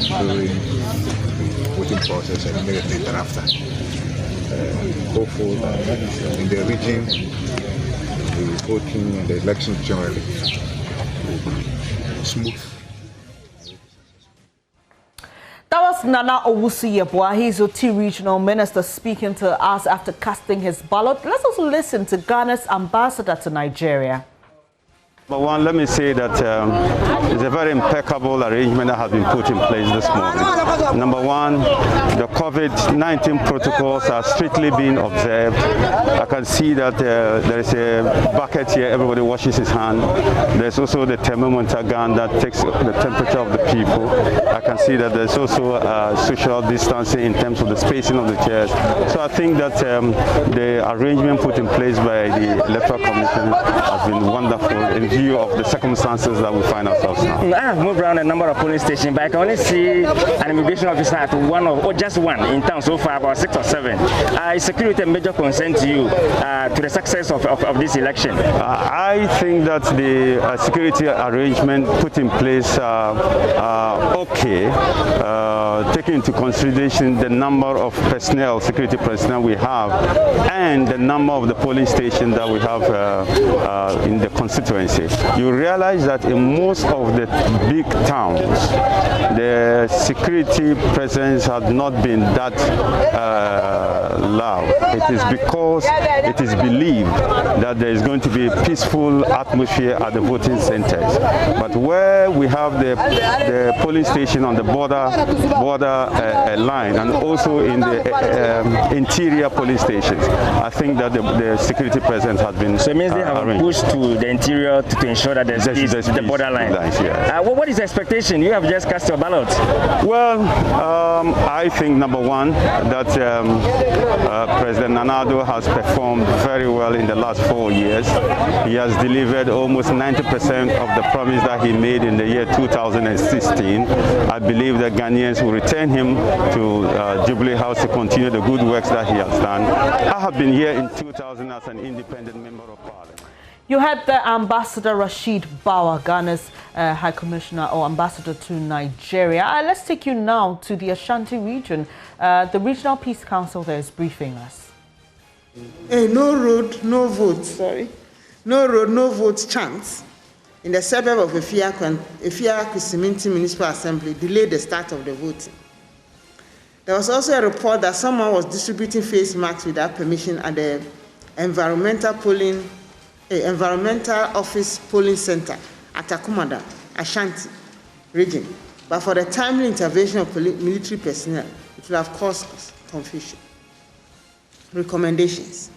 during the voting process and immediately thereafter. Hopeful that in the region, the voting and the elections generally will be smooth. That was Nana Owusu-Yeboah. He's OT Regional Minister speaking to us after casting his ballot. Let's also listen to Ghana's ambassador to Nigeria. Number one, let me say that it's a very impeccable arrangement that has been put in place this morning. Number one, the COVID-19 protocols are strictly being observed. I can see that there is a bucket here, everybody washes his hand. There's also the thermometer gun that takes the temperature of the people. I can see that there's also social distancing in terms of the spacing of the chairs. So I think that the arrangement put in place by the Electoral Commission has been wonderful in view of the circumstances that we find ourselves now. I have moved around a number of polling stations, but I can only see an immigration officer at one or just one in town so far, about 6 or 7. Is security a major concern to you, to the success of this election? I think that the security arrangement put in place okay, taking into consideration the number of personnel, security personnel we have, and the number of the polling stations that we have in the constituency. You realize that in most of the big towns, the security presence has not been that loud. It is because it is believed that there is going to be a peaceful atmosphere at the voting centers. But where we have the polling station on the border line and also in the interior polling stations, I think that the security presence has been So it means they have pushed to the interior to ensure that there's peace at the borderline. Yeah. What is the expectation? You have just cast your ballot. Well, I think number one that President Nana Addo has performed very well in the last 4 years. He has delivered almost 90% of the promise that he made in the year 2016. I believe that Ghanaians will return him to Jubilee House to continue the good works that he has done. I have been here in 2000 as an independent member of Parliament. You had the Ambassador Rashid Bawa, Ghana's High Commissioner or Ambassador to Nigeria. Let's take you now to the Ashanti region. The Regional Peace Council there is briefing us. No road, no vote, sorry. No road, no vote chance. in the suburb of Efia-Kusiminti Municipal Assembly delayed the start of the voting. There was also a report that someone was distributing face masks without permission at the Environmental Office Polling Center at Akumada, Ashanti Region. But for the timely intervention of military personnel, it will have caused confusion. Recommendations.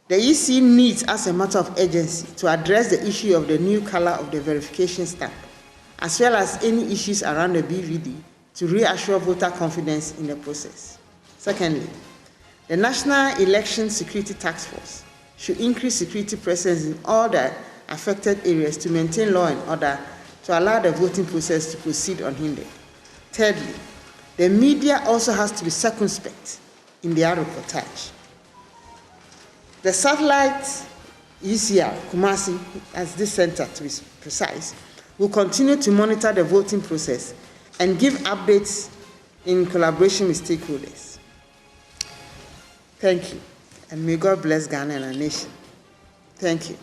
The EC needs, as a matter of urgency, to address the issue of the new color of the verification stamp, as well as any issues around the BVD, to reassure voter confidence in the process. Secondly, the National Election Security Task Force should increase security presence in all the affected areas to maintain law and order to allow the voting process to proceed unhindered. Thirdly, the media also has to be circumspect in their reportage. The satellite ECR, Kumasi, as this center to be precise, will continue to monitor the voting process and give updates in collaboration with stakeholders. Thank you, and may God bless Ghana and our nation. Thank you.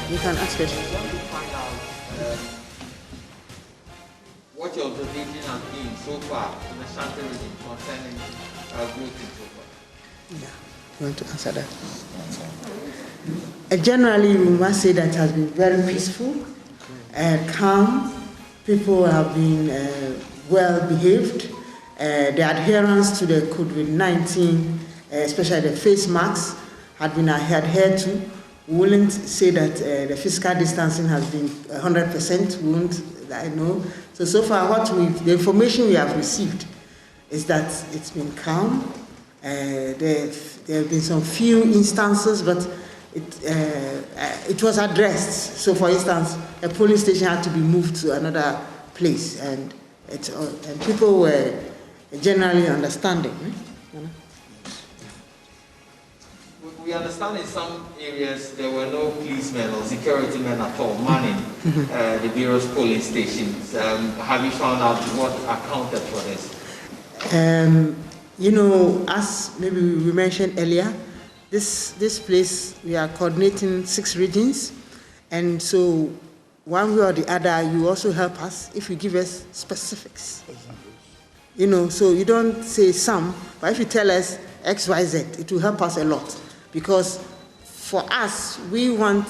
You can ask questions. What your observation has been so far in the Ashanti region concerning voting so far? Yeah, you want to answer that? Generally, we must say that it has been very peaceful and calm. People have been well behaved. The adherence to the COVID-19, especially the face masks, had been adhered to. We wouldn't say that the physical distancing has been 100%. We won't, I know. So far, the information we have received is that it's been calm. There have been some few instances, but it was addressed. So, for instance, a police station had to be moved to another place, and people were generally understanding. We understand in some areas there were no policemen or security men at all manning the various polling stations. Have you found out what accounted for this? You know, as maybe we mentioned earlier, this place, we are coordinating 6 regions, and so one way or the other, you also help us if you give us specifics. You know, so you don't say some, but if you tell us X, Y, Z, it will help us a lot. Because for us, we want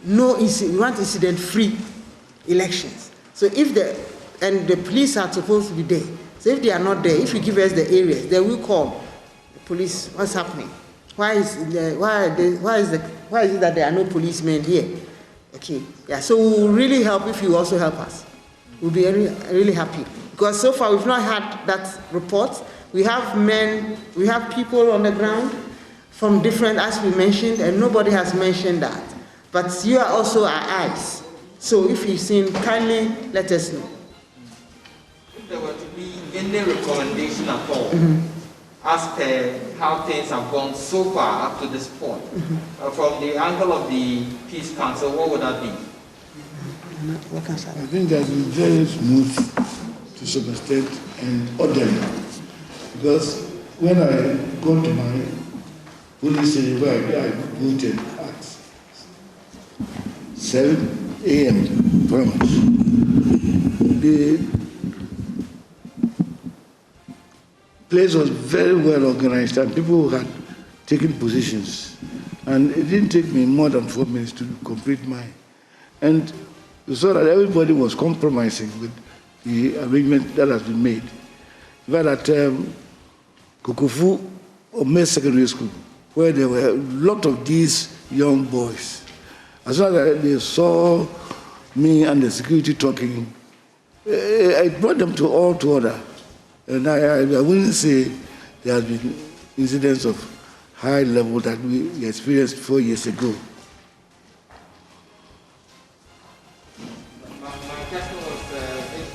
incident-free elections. So if the police are supposed to be there. So if they are not there, if you give us the areas, then we call the police. What's happening? Why is it that there are no policemen here? Okay. Yeah. So we will really help if you also help us. We'll be really happy because so far we've not had that report. We have people on the ground from different, as we mentioned, and nobody has mentioned that. But you are also our eyes. So if you've seen, kindly let us know. If there were to be any recommendation at all, as per how things have gone so far up to this point, from the angle of the Peace Council, what would that be? I think that will be very smooth to some extent and orderly. Because when I go to my police station where I voted at 7 a.m. very much, the place was very well organized and people had taken positions. And it didn't take me more than 4 minutes to complete mine. And you saw that everybody was compromising with the arrangement that has been made. But at Kukufu or May Secondary School, where there were a lot of these young boys. As soon as they saw me and the security talking, I brought them to order. And I wouldn't say there has been incidents of high level that we experienced 4 years ago. My question was,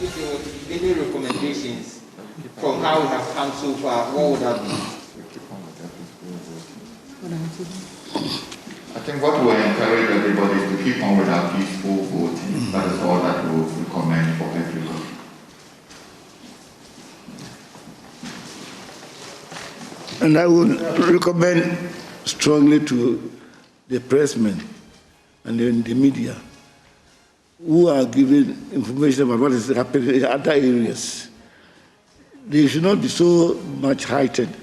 if there were any recommendations from how we have come so far, what would that be? I think what will encourage everybody is to keep on with our peaceful voting. That is all that we will recommend for everyone. And I would recommend strongly to the pressmen and the media who are giving information about what is happening in other areas. They should not be so much heightened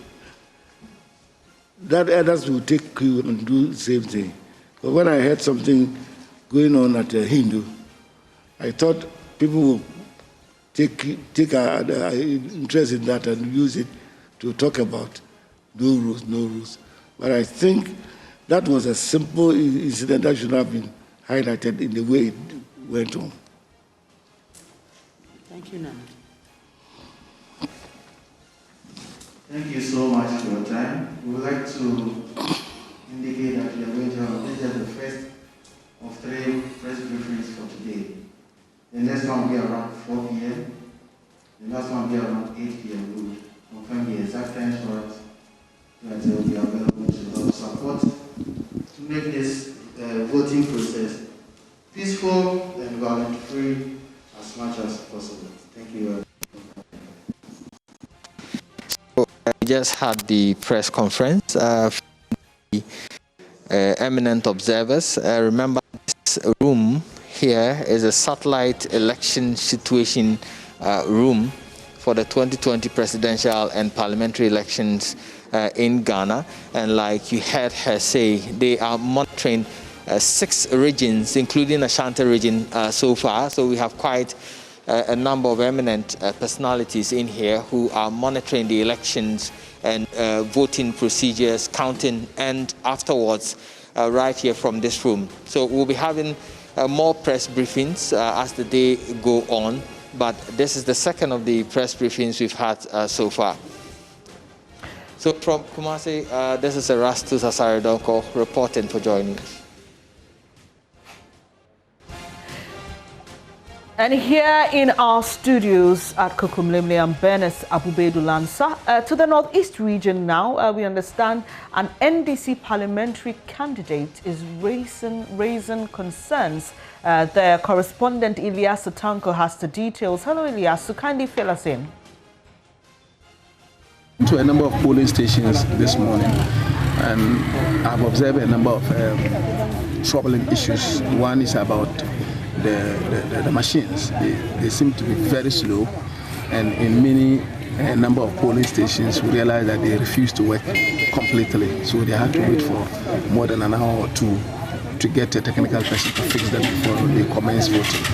that others will take cue and do the same thing. But when I heard something going on at Hindu, I thought people would take interest in that and use it to talk about no rules, no rules. But I think that was a simple incident that should have been highlighted in the way it went on. Thank you, Nana. Thank you so much for your time. We would like to indicate that we are going to have this is the first of 3 press briefings for today. The next one will be around 4 p.m. The next one will be around 8 p.m. We will confirm the exact time for us so that they will be available to help support to make this voting process peaceful and violence-free as much as possible. Thank you very much. We just had the press conference from the eminent observers. Remember, this room here is a satellite election situation room for the 2020 presidential and parliamentary elections in Ghana. And like you heard her say, they are monitoring 6 regions, including Ashanti Region so far. So we have quite a number of eminent personalities in here who are monitoring the elections and voting procedures, counting, and afterwards right here from this room. So we'll be having more press briefings as the day go on, but this is the second of the press briefings we've had so far. So from Kumasi, this is Erastus Asaridonko reporting for JoyNews. And here in our studios at Kokumlemle and Bernes Abubedu Lansa, to the Northeast region now, we understand an NDC parliamentary candidate is raising concerns. The correspondent Ilyasu Tanko has the details. Hello Ilyasu, kindly fill us in. To a number of polling stations this morning, and I've observed a number of troubling issues. One is about the machines. They seem to be very slow, and in many number of polling stations we realize that they refuse to work completely, so they have to wait for more than an hour or 2 to get a technical person to fix them before they commence voting.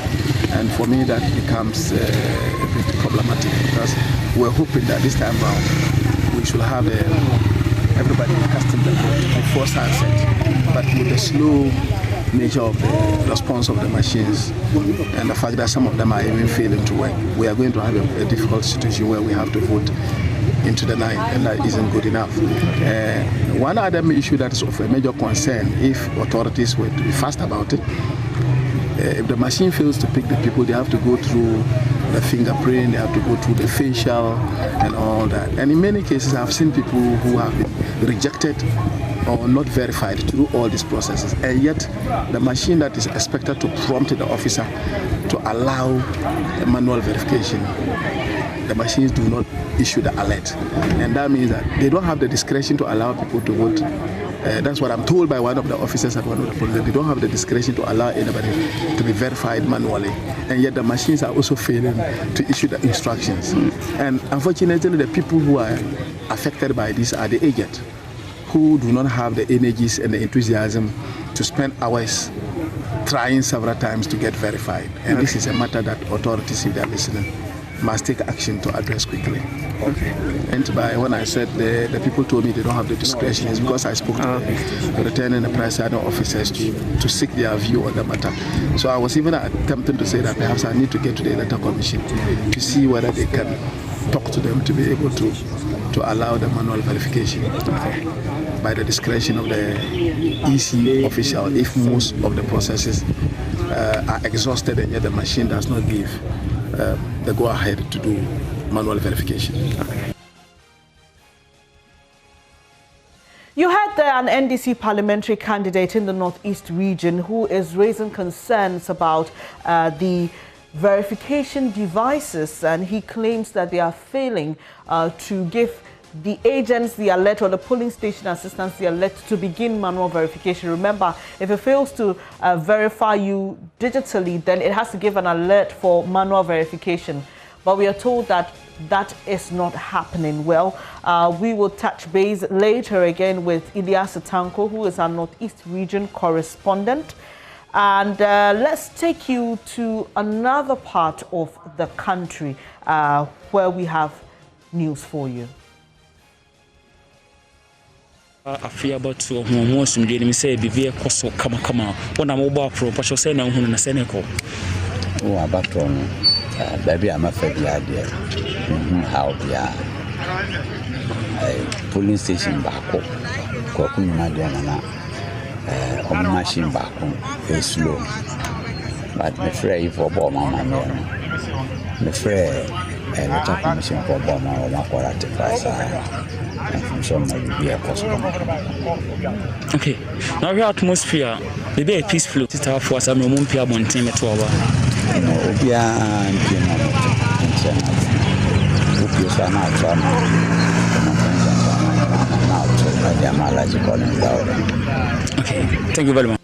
And for me that becomes a bit problematic, because we're hoping that this time around we should have everybody casting the vote before sunset, but with the slow nature of the response of the machines and the fact that some of them are even failing to work, we are going to have a difficult situation where we have to vote into the night, and that isn't good enough. One other issue that is of a major concern, if authorities were to be fast about it, if the machine fails to pick the people, they have to go through the fingerprint, they have to go through the facial and all that. And in many cases, I've seen people who have been rejected or not verified through all these processes, and yet the machine that is expected to prompt the officer to allow a manual verification, the machines do not issue the alert, and that means that they don't have the discretion to allow people to vote. That's what I'm told by one of the officers at one of the police. They don't have the discretion to allow anybody to be verified manually, and yet the machines are also failing to issue the instructions. And unfortunately, the people who are affected by this are the aged, who do not have the energies and the enthusiasm to spend hours trying several times to get verified. And this is a matter that authorities, if they are listening, must take action to address quickly. Okay. And when I said the people told me they don't have the discretion, it's because I spoke to the returning and presiding officers to seek their view on the matter. So I was even attempting to say that perhaps I need to get to the Electoral Commission to see whether they can talk to them to be able to allow the manual verification by the discretion of the EC official if most of the processes are exhausted and yet the machine does not give the go-ahead to do manual verification. You had there an NDC parliamentary candidate in the Northeast region who is raising concerns about the verification devices, and he claims that they are failing to give the agents, the alert, or the polling station assistants, the alert to begin manual verification. Remember, if it fails to verify you digitally, then it has to give an alert for manual verification. But we are told that that is not happening. Well, we will touch base later again with Ilyas Tanko, who is our Northeast Region correspondent. And let's take you to another part of the country where we have news for you. I fear about to most of the say be very cost come when I'm over pro but say now in a seneco. Oh, about baby, I'm a fair idea. How a polling station back up, cooking my dinner. On machine back home is slow. But the fray for Bomber, the fray and the top machine for Bomber or Maquarate price and from some be a possible. Okay, now your atmosphere, maybe a peaceful to for some Mumpia Montim at over. No, Obia and Okay, thank you very much.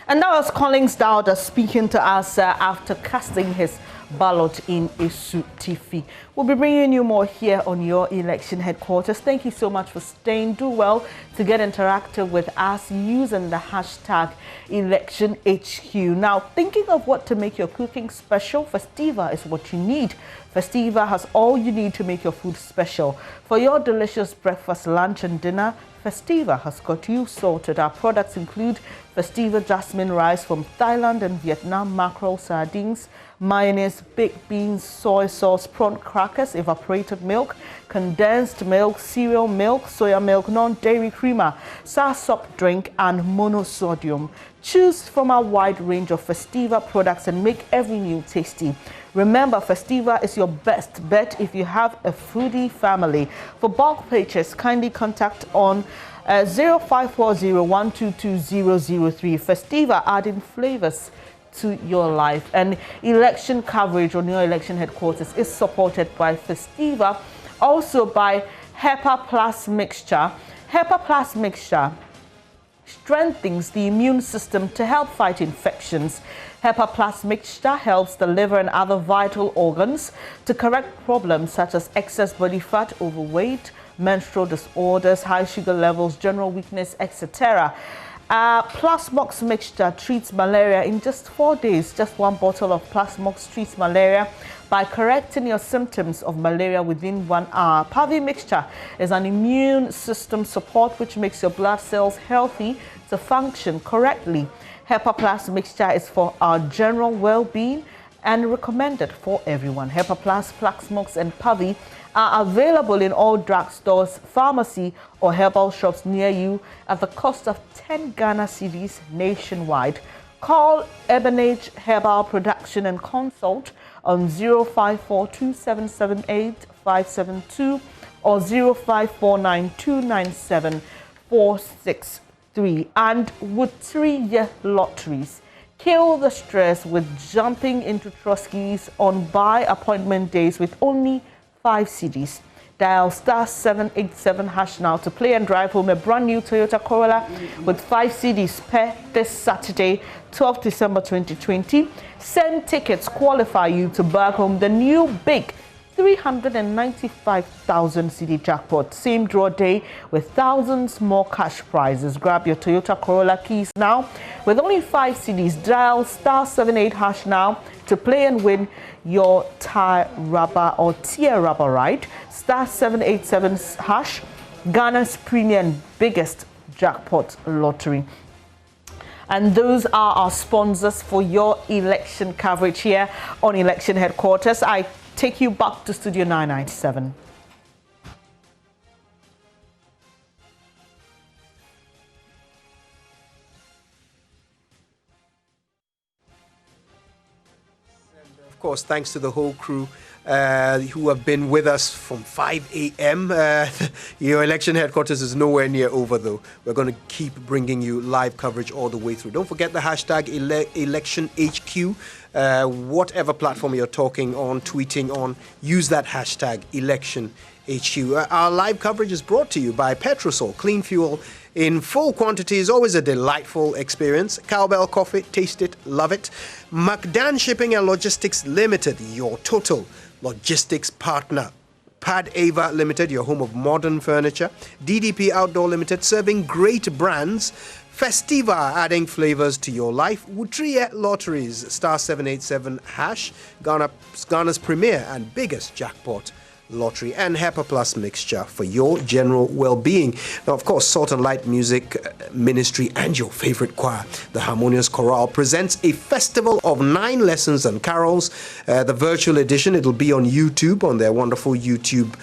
And that was Collins Dowder speaking to us after casting his ballot in Isu Tifi. We'll be bringing you more here on your election headquarters. Thank you so much for staying. Do well to get interactive with us using the hashtag ElectionHQ. Now, thinking of what to make your cooking special, Festiva is what you need. Festiva has all you need to make your food special. For your delicious breakfast, lunch and dinner, Festiva has got you sorted. Our products include Festiva jasmine rice from Thailand and Vietnam, mackerel, sardines, mayonnaise, baked beans, soy sauce, prawn crackers, evaporated milk, condensed milk, cereal milk, soya milk, non-dairy creamer, sour soft drink, and monosodium. Choose from our wide range of Festiva products and make every meal tasty. Remember, Festiva is your best bet if you have a foodie family. For bulk purchase, kindly contact on 0540-122-003. Festiva, adding flavors to your life. And election coverage on your election headquarters is supported by Festiva, also by HEPA Plus Mixture. HEPA Plus Mixture strengthens the immune system to help fight infections. HEPA Plus Mixture helps the liver and other vital organs to correct problems such as excess body fat, overweight, menstrual disorders, high sugar levels, general weakness, etc. Plasmox Mixture treats malaria in just 4 days. Just one bottle of Plasmox treats malaria by correcting your symptoms of malaria within 1 hour. Pavi Mixture is an immune system support which makes your blood cells healthy to function correctly. HEPA Plus Mixture is for our general well-being and recommended for everyone. HEPA Plus, Plasmox and Pavi are available in all drugstores, pharmacy or herbal shops near you at the cost of 10 Ghana cedis nationwide. Call Ebenage Herbal Production and consult on 0542778572 or 0549297463. And with 3-year lotteries, kill the stress with jumping into Trotsky's on by appointment days with only 5 cedis. Dial *787 hash now to play and drive home a brand new Toyota Corolla with 5 cedis per this Saturday, 12th December 2020. Send tickets qualify you to bag home the new big 395,000 cedi jackpot. Same draw day with thousands more cash prizes. Grab your Toyota Corolla keys now. With only 5 cedis, dial *78 hash now to play and win your tie rubber or tier rubber ride. *787 hash, Ghana's premium biggest jackpot lottery. And those are our sponsors for your election coverage here on Election Headquarters. I take you back to Studio 997. Of course, thanks to the whole crew who have been with us from 5 a.m. Your election headquarters is nowhere near over, though. We're going to keep bringing you live coverage all the way through. Don't forget the hashtag ElectionHQ. Whatever platform you're talking on, tweeting on, use that hashtag ElectionHQ. HQ. Our live coverage is brought to you by Petrosol. Clean fuel in full quantity is always a delightful experience. Cowbell Coffee, taste it, love it. McDan Shipping and Logistics Limited, your total logistics partner. Pad Ava Limited, your home of modern furniture. DDP Outdoor Limited, serving great brands. Festiva, adding flavors to your life. Wutriye Lotteries, *787#, Ghana's premier and biggest jackpot lottery, and HEPA Plus mixture for your general well-being. Now, of course, Salt and Light Music Ministry and your favorite choir, the Harmonious Chorale, presents a festival of 9 lessons and carols. The virtual edition, it'll be on YouTube, on their wonderful YouTube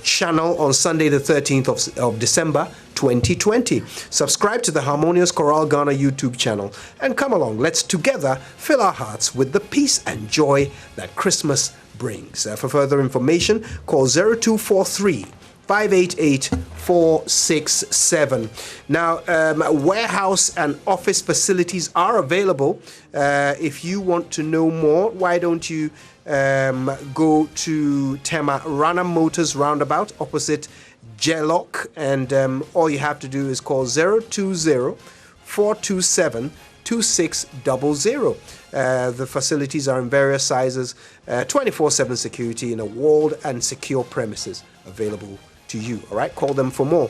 channel on Sunday the 13th of December 2020. Subscribe to the Harmonious Chorale Ghana YouTube channel and come along. Let's together fill our hearts with the peace and joy that Christmas brings. For further information, call 0243 588 467. Now, warehouse and office facilities are available. If you want to know more, why don't you go to Tema Rana Motors Roundabout opposite Jelok, and all you have to do is call 020 427 2600. The facilities are in various sizes, 24/7 security in a walled and secure premises available to you. All right, call them for more.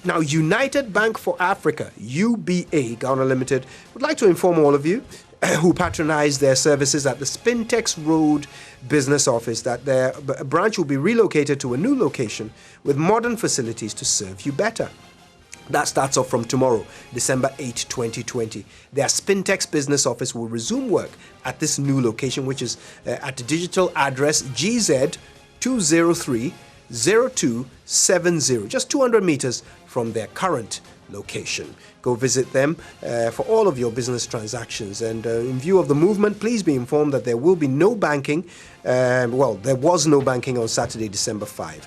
Now, United Bank for Africa, UBA Ghana Limited, would like to inform all of you who patronize their services at the Spintex Road Business Office that their branch will be relocated to a new location with modern facilities to serve you better. That starts off from tomorrow, December 8, 2020. Their Spintex business office will resume work at this new location, which is at the digital address GZ2030270, just 200 meters from their current location. Go visit them for all of your business transactions. And in view of the movement, please be informed that there will be no banking. There was no banking on Saturday, December 5.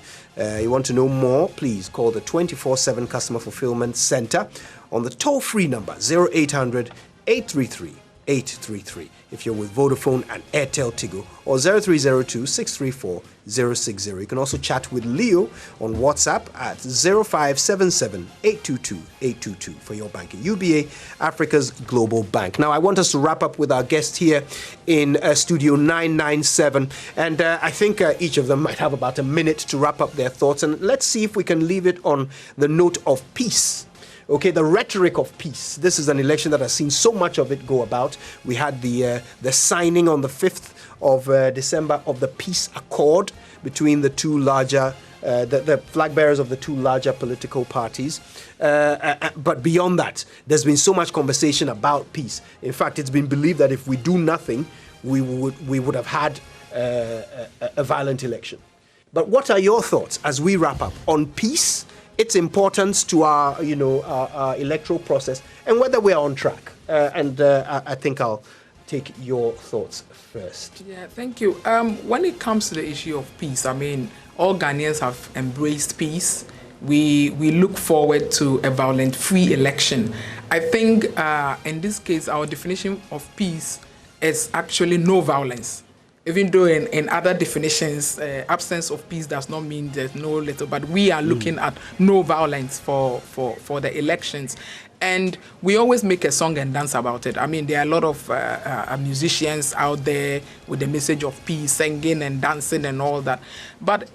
You want to know more, please call the 24/7 Customer Fulfillment Center on the toll-free number 0800 833 833 if you're with Vodafone and Airtel Tigo, or 0302 634 060. You can also chat with Leo on WhatsApp at 0577 822 822 for your banking. UBA, Africa's global bank. Now, I want us to wrap up with our guest here in Studio 997, and I think each of them might have about a minute to wrap up their thoughts, and let's see if we can leave it on the note of peace. Okay, the rhetoric of peace. This is an election that has seen so much of it go about. We had the signing on the 5th of December of the peace accord between the two larger, the flag bearers of the two larger political parties. But beyond that, there's been so much conversation about peace. In fact, it's been believed that if we do nothing, we would have had a violent election. But what are your thoughts as we wrap up on peace, its importance to our electoral process, and whether we are on track? I think I'll take your thoughts first. Yeah, thank you. When it comes to the issue of peace, I mean, all Ghanaians have embraced peace. We look forward to a violent-free election. I think in this case, our definition of peace is actually no violence. Even though in other definitions, absence of peace does not mean there's no little, but we are looking at no violence for the elections. And we always make a song and dance about it. I mean, there are a lot of musicians out there with the message of peace, singing and dancing and all that. But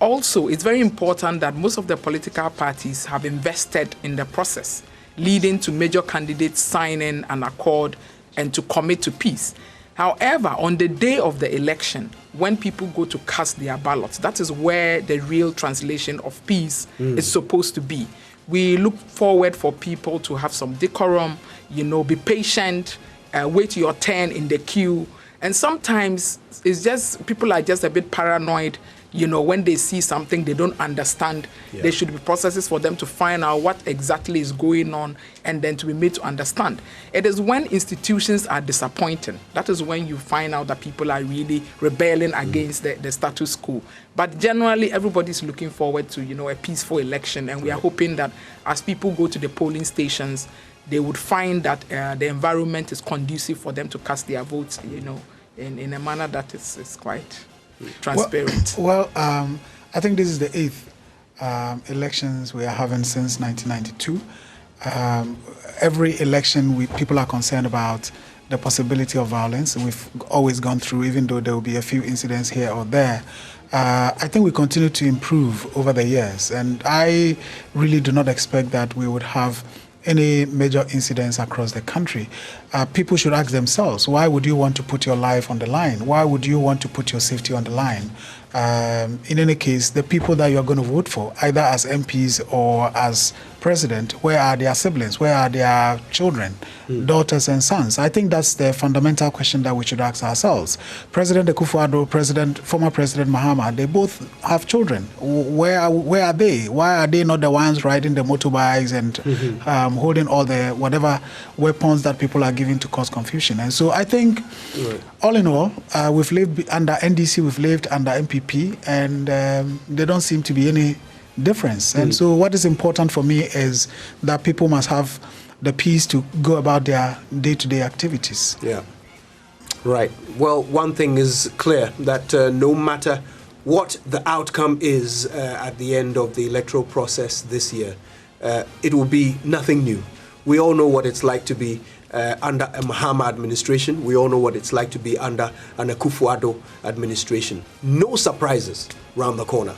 also, it's very important that most of the political parties have invested in the process, leading to major candidates signing an accord and to commit to peace. However, on the day of the election, when people go to cast their ballots, that is where the real translation of peace is supposed to be. We look forward for people to have some decorum, be patient, wait your turn in the queue. And sometimes it's just, people are just a bit paranoid. When they see something they don't understand, there should be processes for them to find out what exactly is going on and then to be made to understand. It is when institutions are disappointing, that is when you find out that people are really rebelling against the status quo. But generally, everybody's looking forward to, a peaceful election, and we are hoping that as people go to the polling stations, they would find that the environment is conducive for them to cast their votes, in a manner that is quite transparent. Well, I think this is the 8th elections we are having since 1992. Every election, people are concerned about the possibility of violence. We've always gone through, even though there will be a few incidents here or there. I think we continue to improve over the years, and I really do not expect that we would have any major incidents across the country. People should ask themselves, why would you want to put your life on the line? Why would you want to put your safety on the line? In any case, the people that you're going to vote for, either as MPs or as president, where are their siblings? Where are their children, daughters and sons? I think that's the fundamental question that we should ask ourselves. President Akufo-Addo, former President Mahama, they both have children. Where are they? Why are they not the ones riding the motorbikes and holding all the whatever weapons that people are giving to cause confusion? And so I think, all in all, we've lived under NDC, we've lived under MPP, and there don't seem to be any difference. And so what is important for me is that people must have the peace to go about their day-to-day activities. Yeah. Right. Well, one thing is clear, that no matter what the outcome is at the end of the electoral process this year, it will be nothing new. We all know what it's like to be under a Mahama administration. We all know what it's like to be under an Akufo-Addo administration. No surprises round the corner.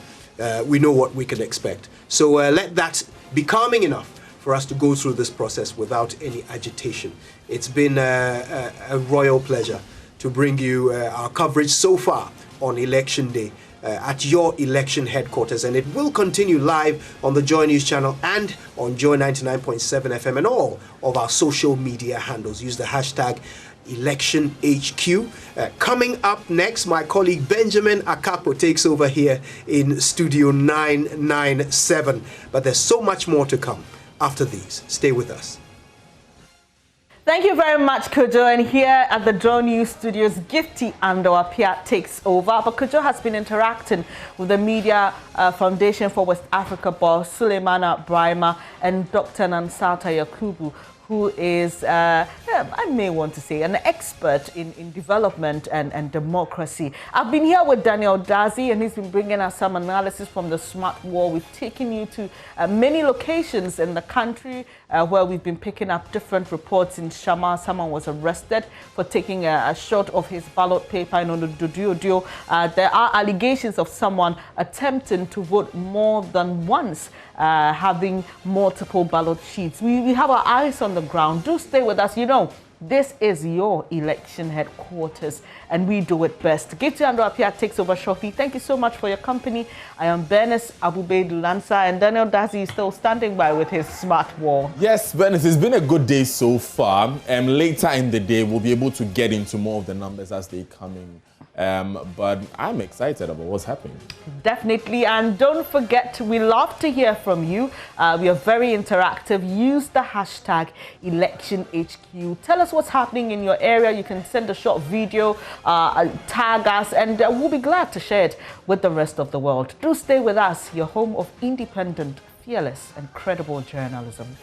We know what we can expect. So let that be calming enough for us to go through this process without any agitation. It's been a royal pleasure to bring you our coverage so far on Election Day at your election headquarters, and it will continue live on the Joy News channel and on Joy 99.7 FM and all of our social media handles. Use the hashtag ElectionHQ. Coming up next, my colleague Benjamin Akapo takes over here in Studio 997. But there's so much more to come after these. Stay with us. Thank you very much, Kojo. And here at the JoyNews studios, Gifty Ando-Apia takes over. But Kojo has been interacting with the Media Foundation for West Africa boss, Suleimana Brahima, and Dr. Nansata Yakubu, who is, I may want to say, an expert in development and democracy. I've been here with Daniel Dazi, and he's been bringing us some analysis from the smart wall. We've taken you to many locations in the country where we've been picking up different reports. In Shama, someone was arrested for taking a shot of his ballot paper in Onododio. There are allegations of someone attempting to vote more than once, having multiple ballot sheets. We have our eyes on the ground. Do stay with us. You know, this is your election headquarters, and we do it best. Gifty Ando-Apia takes over shortly. Thank you so much for your company. I am Bernice Abube-Dulansa, and Daniel Dazi is still standing by with his smart wall. Yes, Bernice, it's been a good day so far. Later in the day, we'll be able to get into more of the numbers as they come in. But I'm excited about what's happening. Definitely. And don't forget, we love to hear from you. We are very interactive. Use the hashtag ElectionHQ. Tell us what's happening in your area. You can send a short video, tag us, and we'll be glad to share it with the rest of the world. Do stay with us, your home of independent, fearless, and credible journalism.